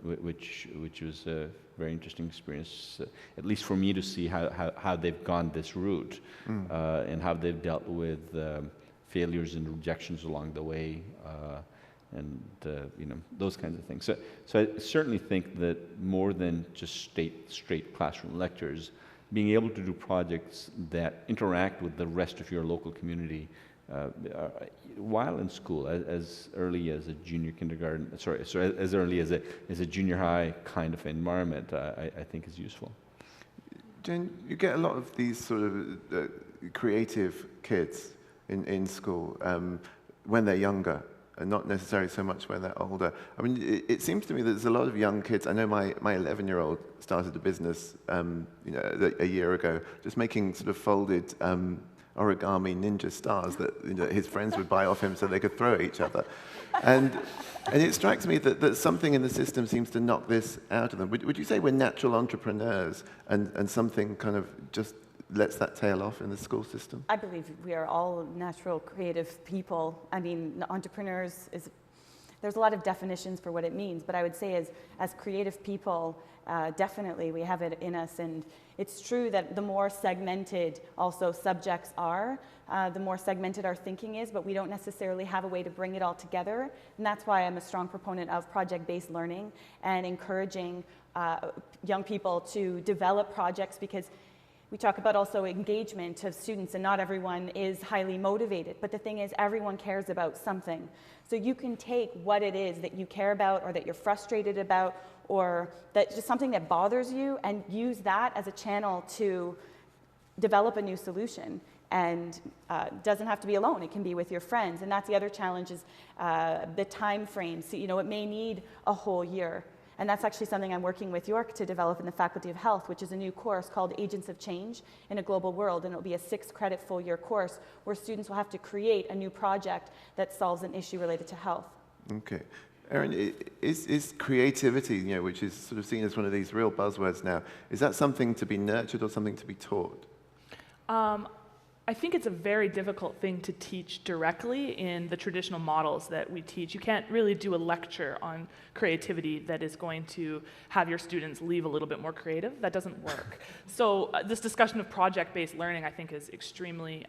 which was a very interesting experience, at least for me, to see how they've gone this route, and how they've dealt with failures and rejections along the way, and you know, those kinds of things. So I certainly think that more than just straight classroom lectures, being able to do projects that interact with the rest of your local community while in school, as early as a junior kindergarten, as early as a junior high kind of environment, I think is useful. Jen, you get a lot of these sort of creative kids in school when they're younger, and not necessarily so much when they're older. I mean, it seems to me that there's a lot of young kids. I know my 11-year-old started a business you know, a year ago, just making sort of folded origami ninja stars that, you know, his friends would buy off him so they could throw at each other. And it strikes me that something in the system seems to knock this out of them. Would you say we're natural entrepreneurs, and something kind of just lets that tail off in the school system? I believe we are all natural, creative people. I mean, entrepreneurs there's a lot of definitions for what it means, but I would say as creative people, definitely we have it in us. And it's true that the more segmented also subjects are, the more segmented our thinking is, but we don't necessarily have a way to bring it all together. And that's why I'm a strong proponent of project-based learning and encouraging young people to develop projects, because we talk about also engagement of students, and not everyone is highly motivated. But the thing is, everyone cares about something. So you can take what it is that you care about, or that you're frustrated about, or that just something that bothers you, and use that as a channel to develop a new solution. And doesn't have to be alone. It can be with your friends. And that's the other challenge, is the time frame. So, you know, it may need a whole year. And that's actually something I'm working with York to develop in the Faculty of Health, which is a new course called Agents of Change in a Global World. And it'll be a 6-credit full-year course where students will have to create a new project that solves an issue related to health. Okay. Erin, is creativity, you know, which is sort of seen as one of these real buzzwords now, is that something to be nurtured or something to be taught? I think it's a very difficult thing to teach directly in the traditional models that we teach. You can't really do a lecture on creativity that is going to have your students leave a little bit more creative. That doesn't work. So this discussion of project-based learning, I think, is extremely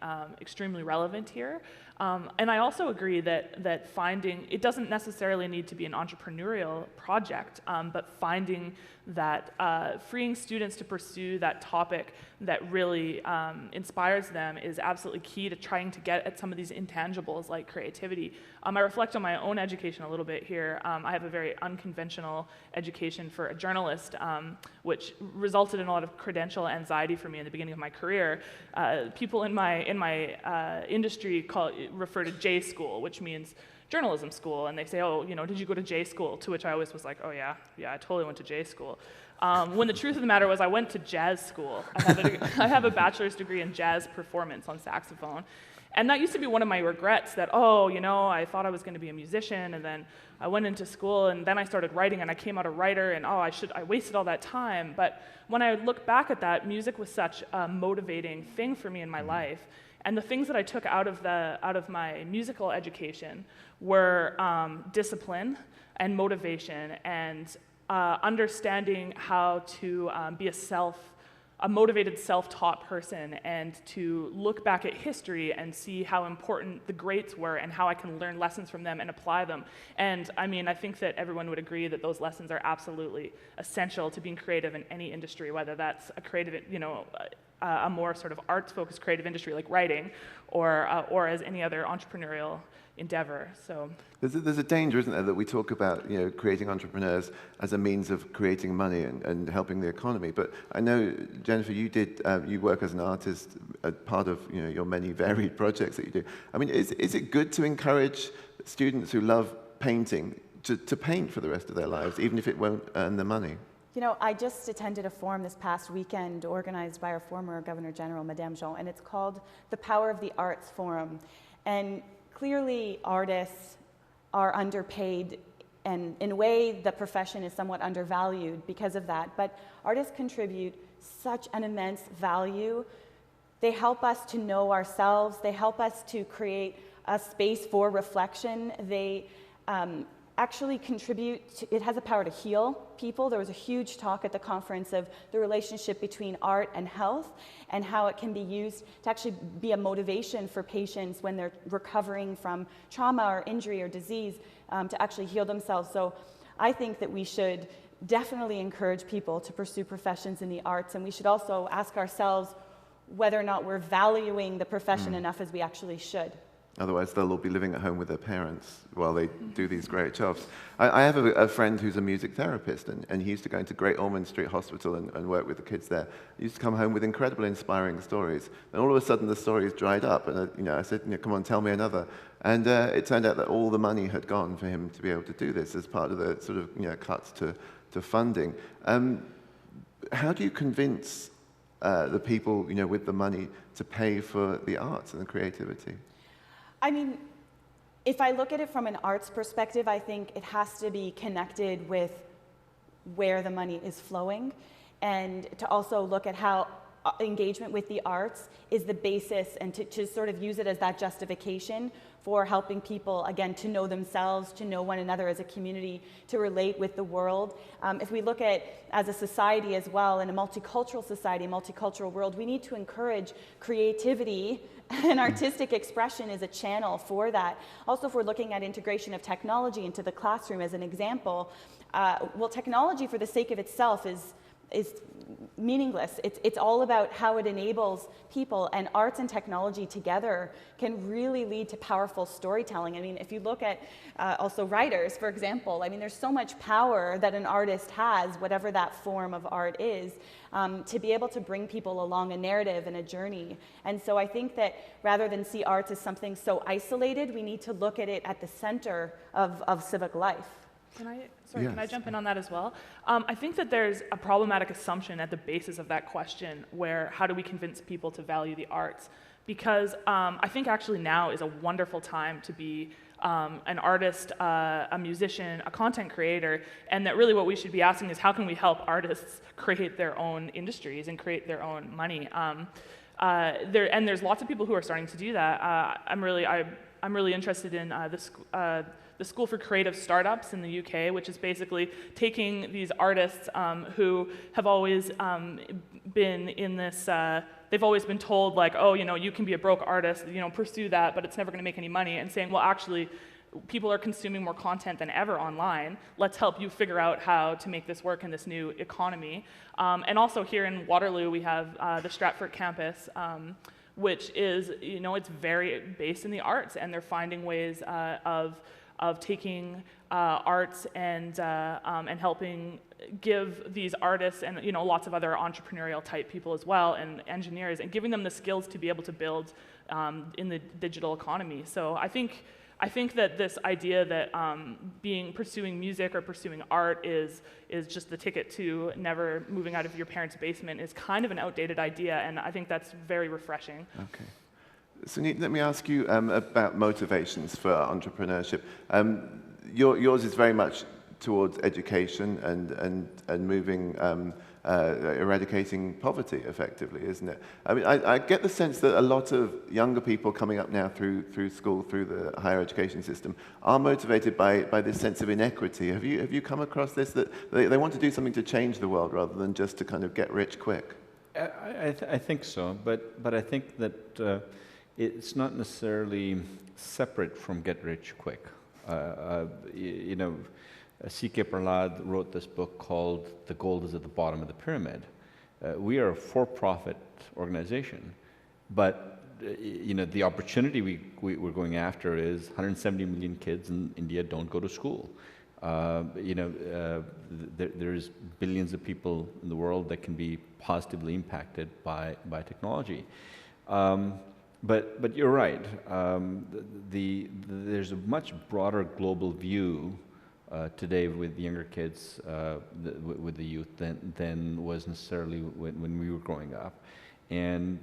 relevant here. And I also agree that finding, it doesn't necessarily need to be an entrepreneurial project, but finding that freeing students to pursue that topic that really inspires them is absolutely key to trying to get at some of these intangibles like creativity. I reflect on my own education a little bit here. I have a very unconventional education for a journalist, which resulted in a lot of credential anxiety for me in the beginning of my career. People in my industry refer to J school, which means journalism school, and they say, oh, you know, did you go to J school? To which I always was like, oh yeah, I totally went to J school. When the truth of the matter was, I went to jazz school. I have a bachelor's degree in jazz performance on saxophone. And that used to be one of my regrets, that, oh, you know, I thought I was going to be a musician, and then I went into school, and then I started writing, and I came out a writer, and I wasted all that time. But when I look back at that, music was such a motivating thing for me in my life. And the things that I took out of my musical education were discipline and motivation and understanding how to be a motivated self-taught person, and to look back at history and see how important the greats were and how I can learn lessons from them and apply them. And I mean, I think that everyone would agree that those lessons are absolutely essential to being creative in any industry, whether that's a creative, a more sort of arts-focused creative industry like writing, or as any other entrepreneurial endeavor. So there's a danger, isn't there, that we talk about creating entrepreneurs as a means of creating money and helping the economy. But I know, Jennifer, you work as an artist, as part of your many varied projects that you do. I mean, is it good to encourage students who love painting to paint for the rest of their lives, even if it won't earn them money? I just attended a forum this past weekend organized by our former Governor General, Madame Jean, and it's called the Power of the Arts Forum. And clearly, artists are underpaid, and in a way, the profession is somewhat undervalued because of that. But artists contribute such an immense value. They help us to know ourselves. They help us to create a space for reflection. They actually it has a power to heal people. There was a huge talk at the conference of the relationship between art and health, and how it can be used to actually be a motivation for patients when they're recovering from trauma or injury or disease, to actually heal themselves. So I think that we should definitely encourage people to pursue professions in the arts, and we should also ask ourselves whether or not we're valuing the profession enough as we actually should. Otherwise, they'll all be living at home with their parents while they do these great jobs. I have a friend who's a music therapist, and he used to go into Great Ormond Street Hospital and work with the kids there. He used to come home with incredible, inspiring stories. And all of a sudden, the stories dried up. And I said, come on, tell me another. And it turned out that all the money had gone for him to be able to do this as part of the sort of cuts to funding. How do you convince the people with the money to pay for the arts and the creativity? I mean, if I look at it from an arts perspective, I think it has to be connected with where the money is flowing, and to also look at how engagement with the arts is the basis, and to sort of use it as that justification for helping people, again, to know themselves, to know one another as a community, to relate with the world. If we look at, as a society as well, in a multicultural society, a multicultural world, we need to encourage creativity, and artistic expression is a channel for that. Also, if we're looking at integration of technology into the classroom as an example, well, technology for the sake of itself is meaningless. It's all about how it enables people, and arts and technology together can really lead to powerful storytelling. I mean, if you look at also writers, for example, I mean, there's so much power that an artist has, whatever that form of art is, to be able to bring people along a narrative and a journey. And so I think that rather than see arts as something so isolated, we need to look at it at the center of civic life. Can I Yes. jump in on that as well? I think that there's a problematic assumption at the basis of that question, where how do we convince people to value the arts? Because I think actually now is a wonderful time to be an artist, a musician, a content creator, and that really what we should be asking is how can we help artists create their own industries and create their own money? There's lots of people who are starting to do that. I'm really interested in the School for Creative Startups in the UK, which is basically taking these artists who have always been in this, they've always been told like, oh, you can be a broke artist, pursue that, but it's never gonna make any money, and saying, well, actually, people are consuming more content than ever online. Let's help you figure out how to make this work in this new economy. And also here in Waterloo, we have the Stratford campus, which is, it's very based in the arts, and they're finding ways of taking arts and helping give these artists and lots of other entrepreneurial type people as well, and engineers, and giving them the skills to be able to build in the digital economy. So I think that this idea that pursuing music or pursuing art is just the ticket to never moving out of your parents' basement is kind of an outdated idea, and I think that's very refreshing. Okay. Suneet, let me ask you about motivations for entrepreneurship. Yours is very much towards education and moving eradicating poverty, effectively, isn't it? I mean, I get the sense that a lot of younger people coming up now through school, through the higher education system, are motivated by this sense of inequity. Have you come across this, that they want to do something to change the world rather than just to kind of get rich quick? I think so, but I think that it's not necessarily separate from get rich quick. You know, C.K. Prahlad wrote this book called The Gold is at the Bottom of the Pyramid. We are a for-profit organization, but you know, the opportunity we're going after is 170 million kids in India don't go to school. You know, there's billions of people in the world that can be positively impacted by technology. But you're right. There's a much broader global view today with younger kids, with the youth, than was necessarily when we were growing up. And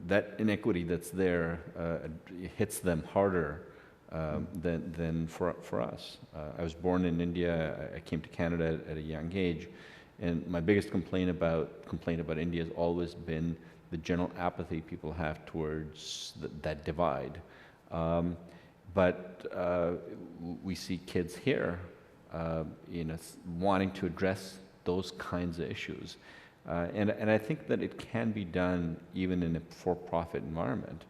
that inequity that's there hits them harder than for us. I was born in India. I came to Canada at a young age, and my biggest complaint about India has always been the general apathy people have towards that divide. But we see kids here, you know, wanting to address those kinds of issues, and I think that it can be done even in a for-profit environment.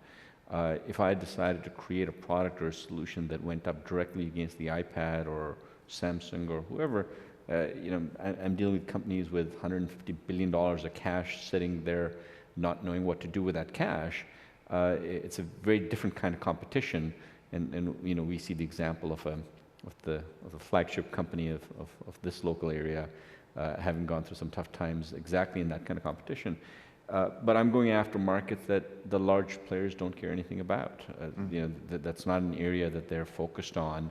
If I decided to create a product or a solution that went up directly against the iPad or Samsung or whoever, you know, I'm dealing with companies with $150 billion of cash sitting there, not knowing what to do with that cash. It's a very different kind of competition, and you know, we see the example of the flagship company of this local area having gone through some tough times exactly in that kind of competition. But I'm going after markets that the large players don't care anything about. You know, that's not an area that they're focused on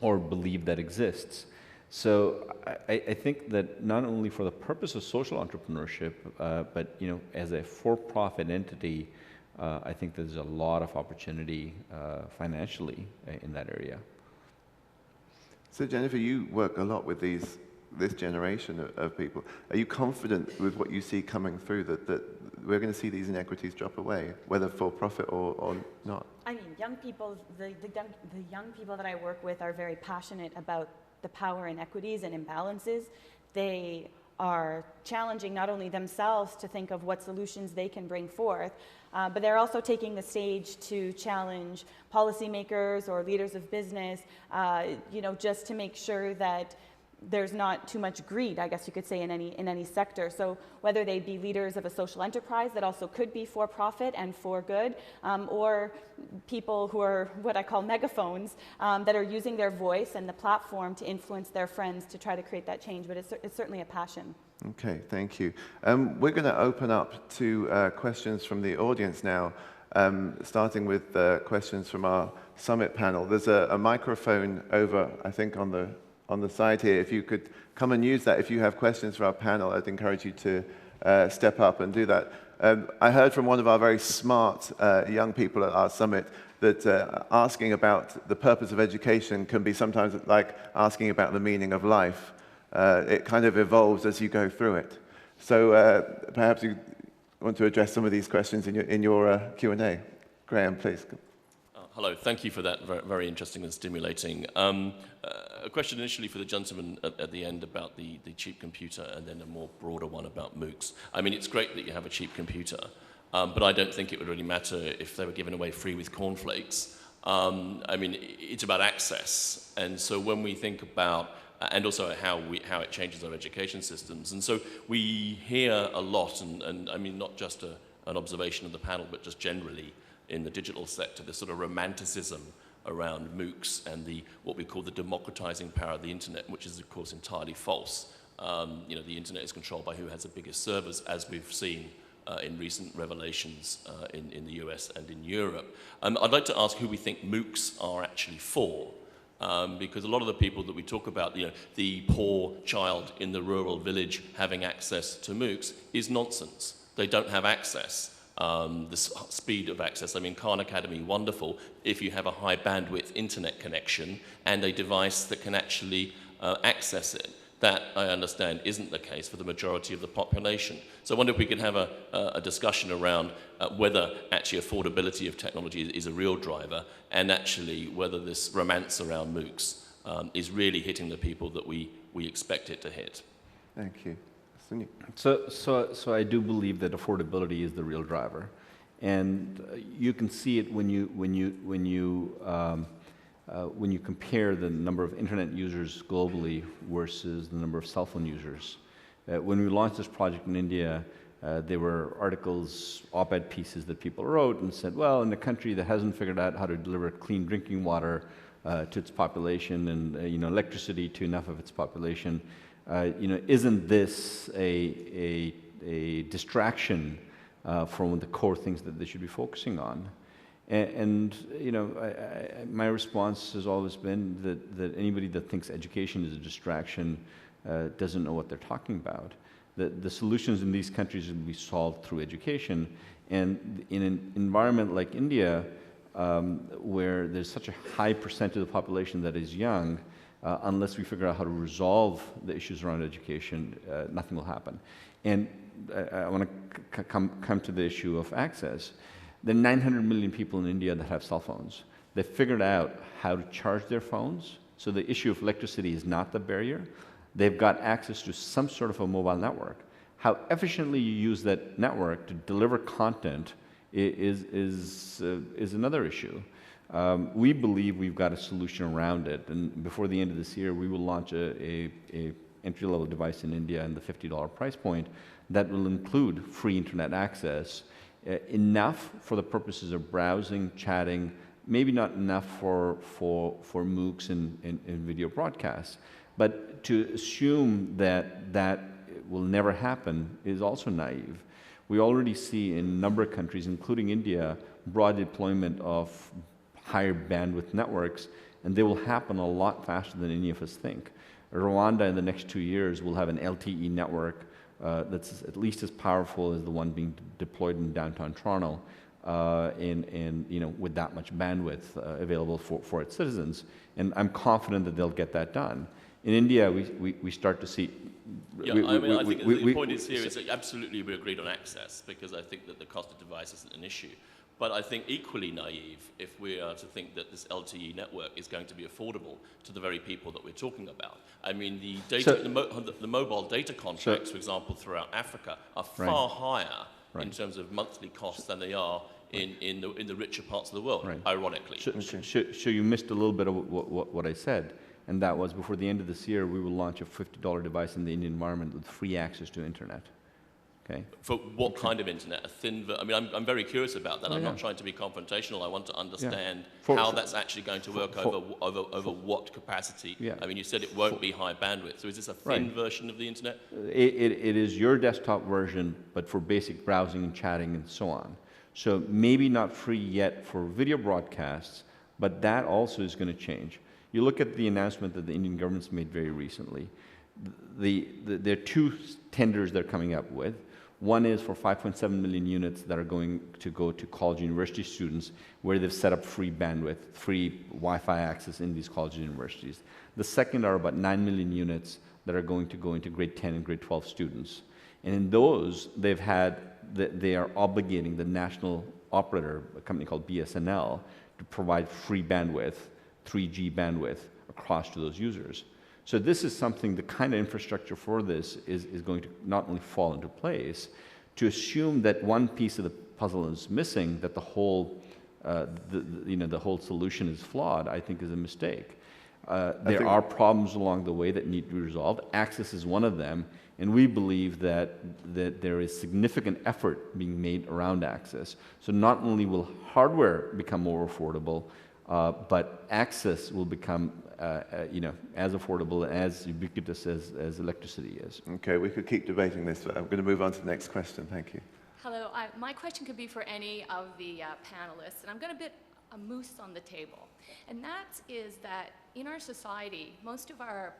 or believe that exists. So I think that not only for the purpose of social entrepreneurship, but you know, as a for-profit entity, I think there's a lot of opportunity financially in that area. So Jennifer, you work a lot with this generation of people. Are you confident with what you see coming through that we're going to see these inequities drop away, whether for profit or not? I mean, young people, the young people that I work with are very passionate about the power inequities and imbalances. They are challenging not only themselves to think of what solutions they can bring forth, but they're also taking the stage to challenge policymakers or leaders of business, you know, just to make sure that there's not too much greed, I guess you could say, in any sector. So whether they be leaders of a social enterprise that also could be for profit and for good, or people who are what I call megaphones, that are using their voice and the platform to influence their friends to try to create that change. But it's certainly a passion. Okay, thank you. We're going to open up to questions from the audience now, starting with questions from our summit panel. There's a microphone over, I think, on the side here. If you could come and use that if you have questions for our panel, I'd encourage you to step up and do that. I heard from one of our very smart young people at our summit that asking about the purpose of education can be sometimes like asking about the meaning of life. It kind of evolves as you go through it. So perhaps you want to address some of these questions in your Q&A. Graham, please. Hello, thank you for that, very interesting and stimulating. A question initially for the gentleman at the end about the cheap computer, and then a more broader one about MOOCs. I mean, it's great that you have a cheap computer, but I don't think it would really matter if they were given away free with cornflakes. I mean, it's about access, and so when we think about, and also how it changes our education systems, and so we hear a lot, and I mean, not just an observation of the panel, but just generally, in the digital sector, this sort of romanticism around MOOCs and what we call the democratizing power of the internet, which is of course entirely false. You know, the internet is controlled by who has the biggest servers, as we've seen in recent revelations in the US and in Europe. I'd like to ask who we think MOOCs are actually for, because a lot of the people that we talk about, you know, the poor child in the rural village having access to MOOCs is nonsense. They don't have access. The speed of access, I mean, Khan Academy, wonderful if you have a high bandwidth internet connection and a device that can actually access it. That, I understand, isn't the case for the majority of the population. So I wonder if we could have a discussion around whether actually affordability of technology is a real driver, and actually whether this romance around MOOCs is really hitting the people that we expect it to hit. Thank you. Suneet. So I do believe that affordability is the real driver, and you can see it when you compare the number of internet users globally versus the number of cell phone users. When we launched this project in India, there were articles, op-ed pieces that people wrote and said, well, in a country that hasn't figured out how to deliver clean drinking water to its population and electricity to enough of its population, isn't this a distraction from the core things that they should be focusing on? And my response has always been that anybody that thinks education is a distraction doesn't know what they're talking about. The solutions in these countries will be solved through education. And in an environment like India, where there's such a high percentage of the population that is young, unless we figure out how to resolve the issues around education, nothing will happen. And I want to come to the issue of access. There are 900 million people in India that have cell phones. They've figured out how to charge their phones, so the issue of electricity is not the barrier. They've got access to some sort of a mobile network. How efficiently you use that network to deliver content is another issue. We believe we've got a solution around it, and before the end of this year, we will launch a entry-level device in India in the $50 price point that will include free internet access, enough for the purposes of browsing, chatting, maybe not enough for MOOCs and video broadcasts. But to assume that will never happen is also naive. We already see in a number of countries, including India, broad deployment of higher bandwidth networks, and they will happen a lot faster than any of us think. Rwanda in the next 2 years will have an LTE network that's at least as powerful as the one being deployed in downtown Toronto, and with that much bandwidth available for its citizens. And I'm confident that they'll get that done. In India, we start to see. Yeah, I think the point is here is that absolutely we agreed on access, because I think that the cost of device isn't an issue. But I think equally naive if we are to think that this LTE network is going to be affordable to the very people that we're talking about. I mean, the mobile data contracts, for example, throughout Africa are far higher in terms of monthly costs than they are in the richer parts of the world, ironically. So you missed a little bit of what I said, and that was before the end of this year, we will launch a $50 device in the Indian environment with free access to internet. Okay. For what kind of internet? I'm very curious about that. I'm not trying to be confrontational. I want to understand how that's actually going to work over what capacity. Yeah. I mean, you said it won't be high bandwidth. So is this a thin version of the internet? It is your desktop version, but for basic browsing and chatting and so on. So maybe not free yet for video broadcasts, but that also is going to change. You look at the announcement that the Indian government's made very recently. There are two tenders they're coming up with. One is for 5.7 million units that are going to go to college and university students, where they've set up free bandwidth, free Wi-Fi access in these colleges and universities. The second are about 9 million units that are going to go into grade 10 and grade 12 students. And in those, they are obligating the national operator, a company called BSNL, to provide free bandwidth, 3G bandwidth, across to those users. So this is something, the kind of infrastructure for this is going to not only fall into place. To assume that one piece of the puzzle is missing, that the whole solution is flawed, I think is a mistake. There are problems along the way that need to be resolved. Access is one of them, and we believe that there is significant effort being made around access. So not only will hardware become more affordable, but access will become as affordable and as ubiquitous as electricity is. Okay, we could keep debating this, but I'm going to move on to the next question. Thank you. Hello, my question could be for any of the panelists, and I'm going to put a moose on the table. And that is that in our society, most of our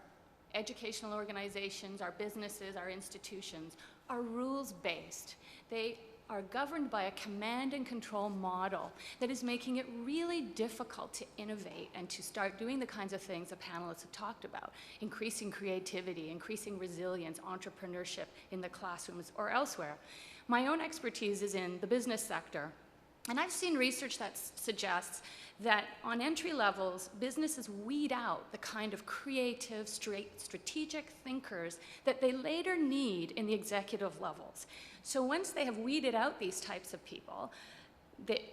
educational organizations, our businesses, our institutions are rules-based. They are governed by a command and control model that is making it really difficult to innovate and to start doing the kinds of things the panelists have talked about, increasing creativity, increasing resilience, entrepreneurship in the classrooms or elsewhere. My own expertise is in the business sector, and I've seen research that suggests that on entry levels, businesses weed out the kind of creative, strategic thinkers that they later need in the executive levels. So once they have weeded out these types of people,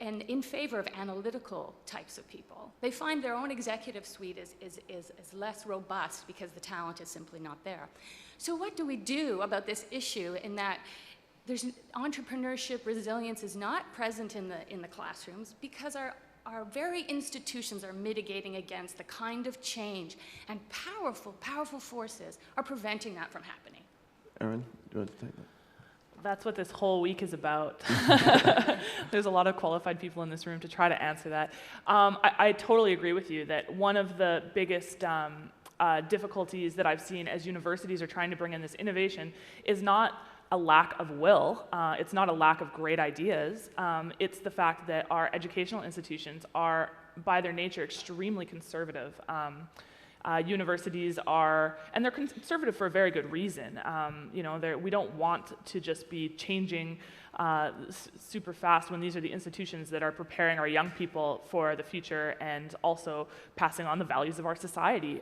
and in favor of analytical types of people, they find their own executive suite is less robust because the talent is simply not there. So what do we do about this issue in that there's entrepreneurship, resilience is not present in the classrooms because our very institutions are mitigating against the kind of change, and powerful, powerful forces are preventing that from happening. Erin, do you want to take that? That's what this whole week is about. There's a lot of qualified people in this room to try to answer that. I totally agree with you that one of the biggest difficulties that I've seen as universities are trying to bring in this innovation is not a lack of will, it's not a lack of great ideas, it's the fact that our educational institutions are, by their nature, extremely conservative. Universities are, and they're conservative for a very good reason. You know, we don't want to just be changing super fast when these are the institutions that are preparing our young people for the future and also passing on the values of our society.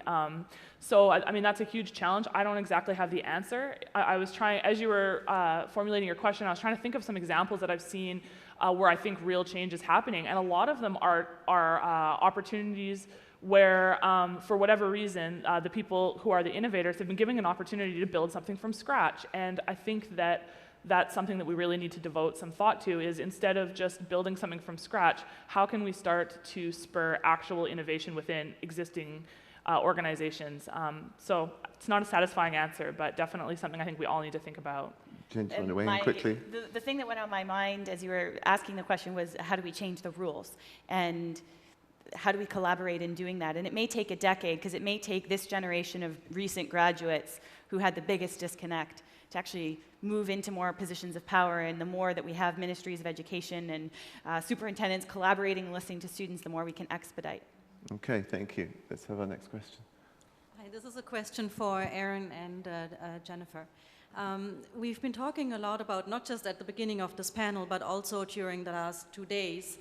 So, I mean, that's a huge challenge. I don't exactly have the answer. I was trying, as you were formulating your question, I was trying to think of some examples that I've seen where I think real change is happening, and a lot of them are opportunities where, for whatever reason, the people who are the innovators have been given an opportunity to build something from scratch. And I think that that's something that we really need to devote some thought to, is instead of just building something from scratch, how can we start to spur actual innovation within existing organizations? So it's not a satisfying answer, but definitely something I think we all need to think about. Jen, do you want to weigh in quickly? The thing that went on my mind as you were asking the question was, how do we change the rules? And how do we collaborate in doing that? And it may take a decade, because it may take this generation of recent graduates who had the biggest disconnect to actually move into more positions of power. And the more that we have ministries of education and superintendents collaborating and listening to students, the more we can expedite. Okay, thank you. Let's have our next question. Hi, this is a question for Erin and Jennifer. We've been talking a lot about, not just at the beginning of this panel, but also during the last 2 days,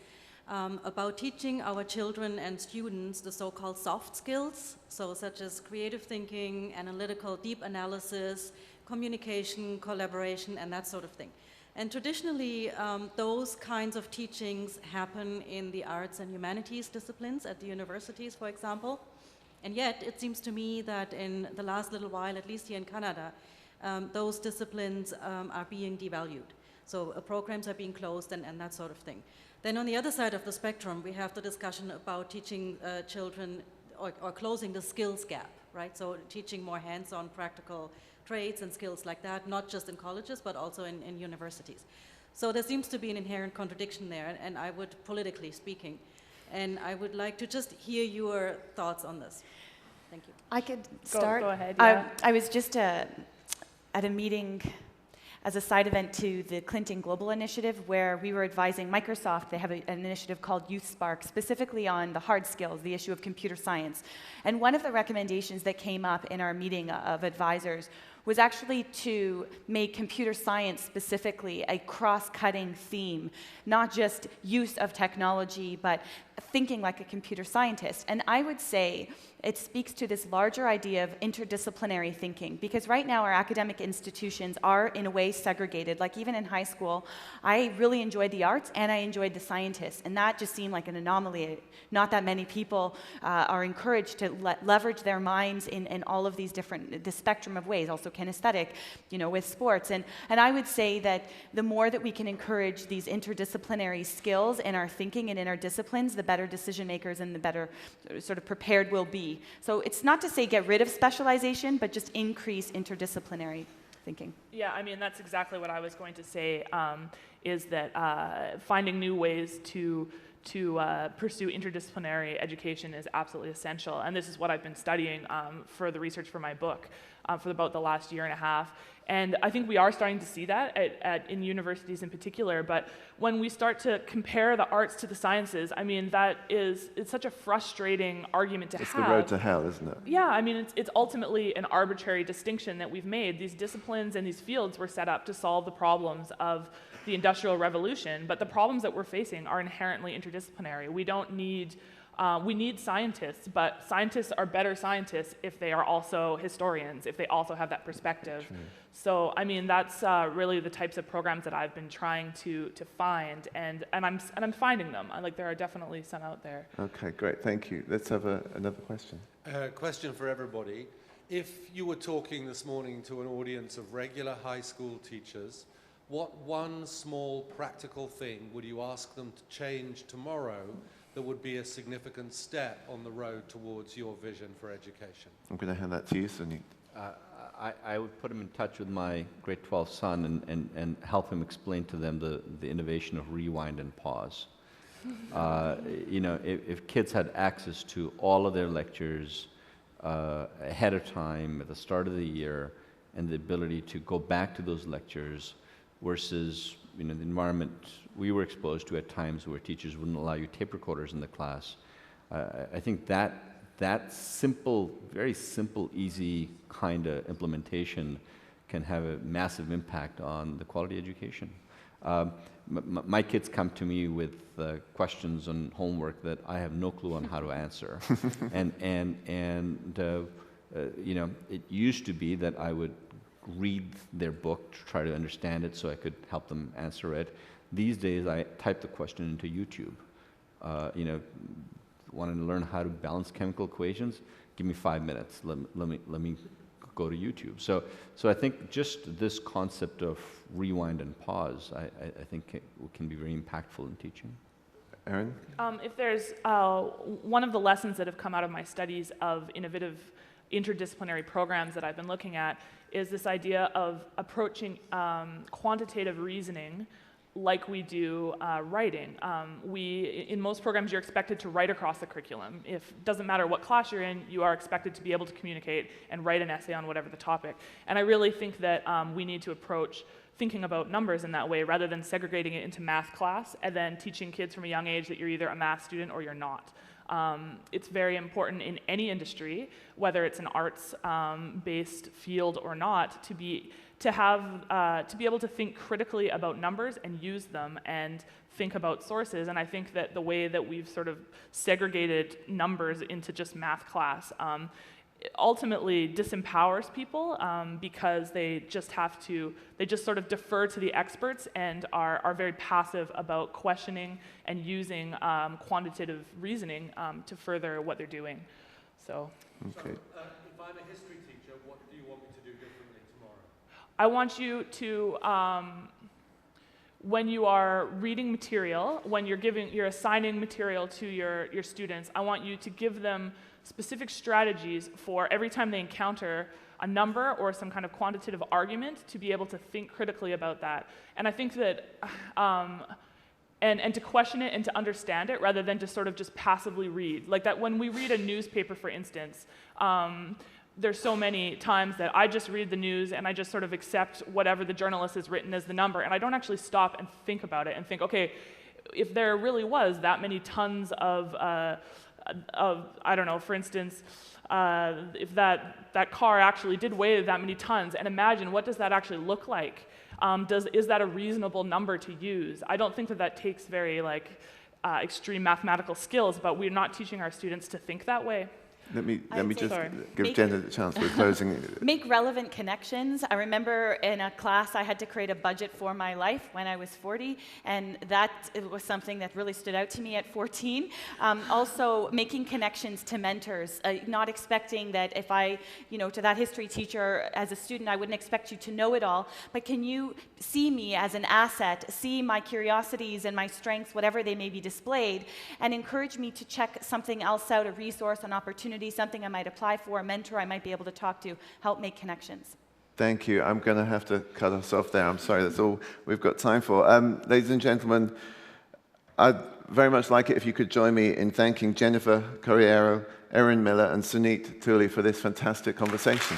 about teaching our children and students the so-called soft skills, so such as creative thinking, analytical, deep analysis, communication, collaboration, and that sort of thing. And traditionally, those kinds of teachings happen in the arts and humanities disciplines at the universities, for example. And yet, it seems to me that in the last little while, at least here in Canada, those disciplines are being devalued. So programs are being closed and that sort of thing. Then on the other side of the spectrum, we have the discussion about teaching children or closing the skills gap, right? So teaching more hands-on practical trades and skills like that, not just in colleges, but also in universities. So there seems to be an inherent contradiction there, and I would, politically speaking, and I would like to just hear your thoughts on this. Thank you. I could start. Go ahead, yeah. I was just at a meeting as a side event to the TakingITGLobal initiative, where we were advising Microsoft. They have an initiative called Youth Spark, specifically on the hard skills, the issue of computer science. And one of the recommendations that came up in our meeting of advisors was actually to make computer science specifically a cross-cutting theme, not just use of technology, but thinking like a computer scientist. And I would say it speaks to this larger idea of interdisciplinary thinking, because right now our academic institutions are in a way segregated. Like even in high school, I really enjoyed the arts and I enjoyed the scientists, and that just seemed like an anomaly. Not that many people are encouraged to leverage their minds in all of these different, the spectrum of ways, also kinesthetic, you know, with sports. And I would say that the more that we can encourage these interdisciplinary skills in our thinking and in our disciplines, the better decision makers and the better sort of prepared we'll be. So it's not to say get rid of specialization, but just increase interdisciplinary thinking. Yeah, I mean, that's exactly what I was going to say, is that finding new ways to pursue interdisciplinary education is absolutely essential. And this is what I've been studying for the research for my book. for about the last year and a half. And I think we are starting to see that in universities in particular, but when we start to compare the arts to the sciences, I mean, it's such a frustrating argument to have. It's the road to hell, isn't it? Yeah, I mean, it's ultimately an arbitrary distinction that we've made. These disciplines and these fields were set up to solve the problems of the Industrial Revolution, but the problems that we're facing are inherently interdisciplinary. We need scientists, but scientists are better scientists if they are also historians, if they also have that perspective. True. So, I mean, that's really the types of programs that I've been trying to find, and I'm finding them. There are definitely some out there. Okay, great, thank you. Let's have another question. Question for everybody. If you were talking this morning to an audience of regular high school teachers, what one small practical thing would you ask them to change tomorrow that would be a significant step on the road towards your vision for education? I'm going to hand that to you, Suneet. I would put him in touch with my grade 12 son and help him explain to them the innovation of rewind and pause. If kids had access to all of their lectures ahead of time at the start of the year, and the ability to go back to those lectures versus the environment we were exposed to at times where teachers wouldn't allow you tape recorders in the class. I think that simple, very simple, easy kind of implementation can have a massive impact on the quality of education. My kids come to me with questions on homework that I have no clue on how to answer. It used to be that I would read their book to try to understand it so I could help them answer it. These days, I type the question into YouTube. Wanting to learn how to balance chemical equations? Give me 5 minutes. Let me go to YouTube. So I think just this concept of rewind and pause, I think it can be very impactful in teaching. Erin? If there's one of the lessons that have come out of my studies of innovative interdisciplinary programs that I've been looking at is this idea of approaching quantitative reasoning like we do writing. In most programs, you're expected to write across the curriculum. It doesn't matter what class you're in, you are expected to be able to communicate and write an essay on whatever the topic. And I really think that we need to approach thinking about numbers in that way rather than segregating it into math class and then teaching kids from a young age that you're either a math student or you're not. It's very important in any industry, whether it's an arts-based field or not, to be able to think critically about numbers and use them and think about sources. And I think that the way that we've sort of segregated numbers into just math class ultimately disempowers people because they just sort of defer to the experts and are very passive about questioning and using quantitative reasoning to further what they're doing. So, okay. If I'm a history teacher, what do you want me to do differently tomorrow? I want you to, when you are reading material, when you're assigning material to your students, I want you to give them specific strategies for every time they encounter a number or some kind of quantitative argument to be able to think critically about that. And I think that, and to question it and to understand it rather than to sort of just passively read. Like that when we read a newspaper, for instance, there's so many times that I just read the news and I just sort of accept whatever the journalist has written as the number, and I don't actually stop and think about it and think, okay, if there really was that many tons of I don't know, for instance, if that car actually did weigh that many tons, and imagine what does that actually look like? Is that a reasonable number to use? I don't think that takes very extreme mathematical skills, but we're not teaching our students to think that way. Let me just give Jenna the chance for closing. Make relevant connections. I remember in a class I had to create a budget for my life when I was 40, and it was something that really stood out to me at 14. Also, making connections to mentors, not expecting that if to that history teacher as a student, I wouldn't expect you to know it all, but can you see me as an asset, see my curiosities and my strengths, whatever they may be displayed, and encourage me to check something else out, a resource, an opportunity, something I might apply for, a mentor I might be able to talk to, help make connections. Thank you. I'm going to have to cut us off there. I'm sorry, that's all we've got time for. Ladies and gentlemen, I'd very much like it if you could join me in thanking Jennifer Correiro, Erin Millar, and Suneet Tuli for this fantastic conversation.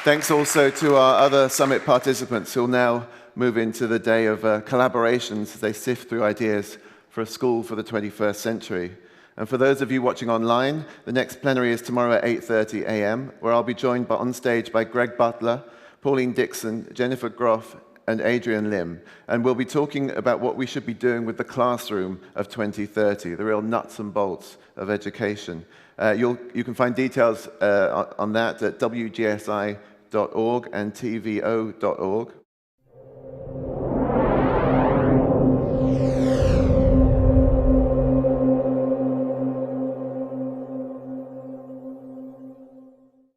Thanks also to our other summit participants who'll now move into the day of collaborations as they sift through ideas for a school for the 21st century. And for those of you watching online, the next plenary is tomorrow at 8:30 a.m., where I'll be joined on stage by Greg Butler, Pauline Dixon, Jennifer Groff, and Adrian Lim. And we'll be talking about what we should be doing with the classroom of 2030, the real nuts and bolts of education. You can find details on that at WGSI.org and TVO.org.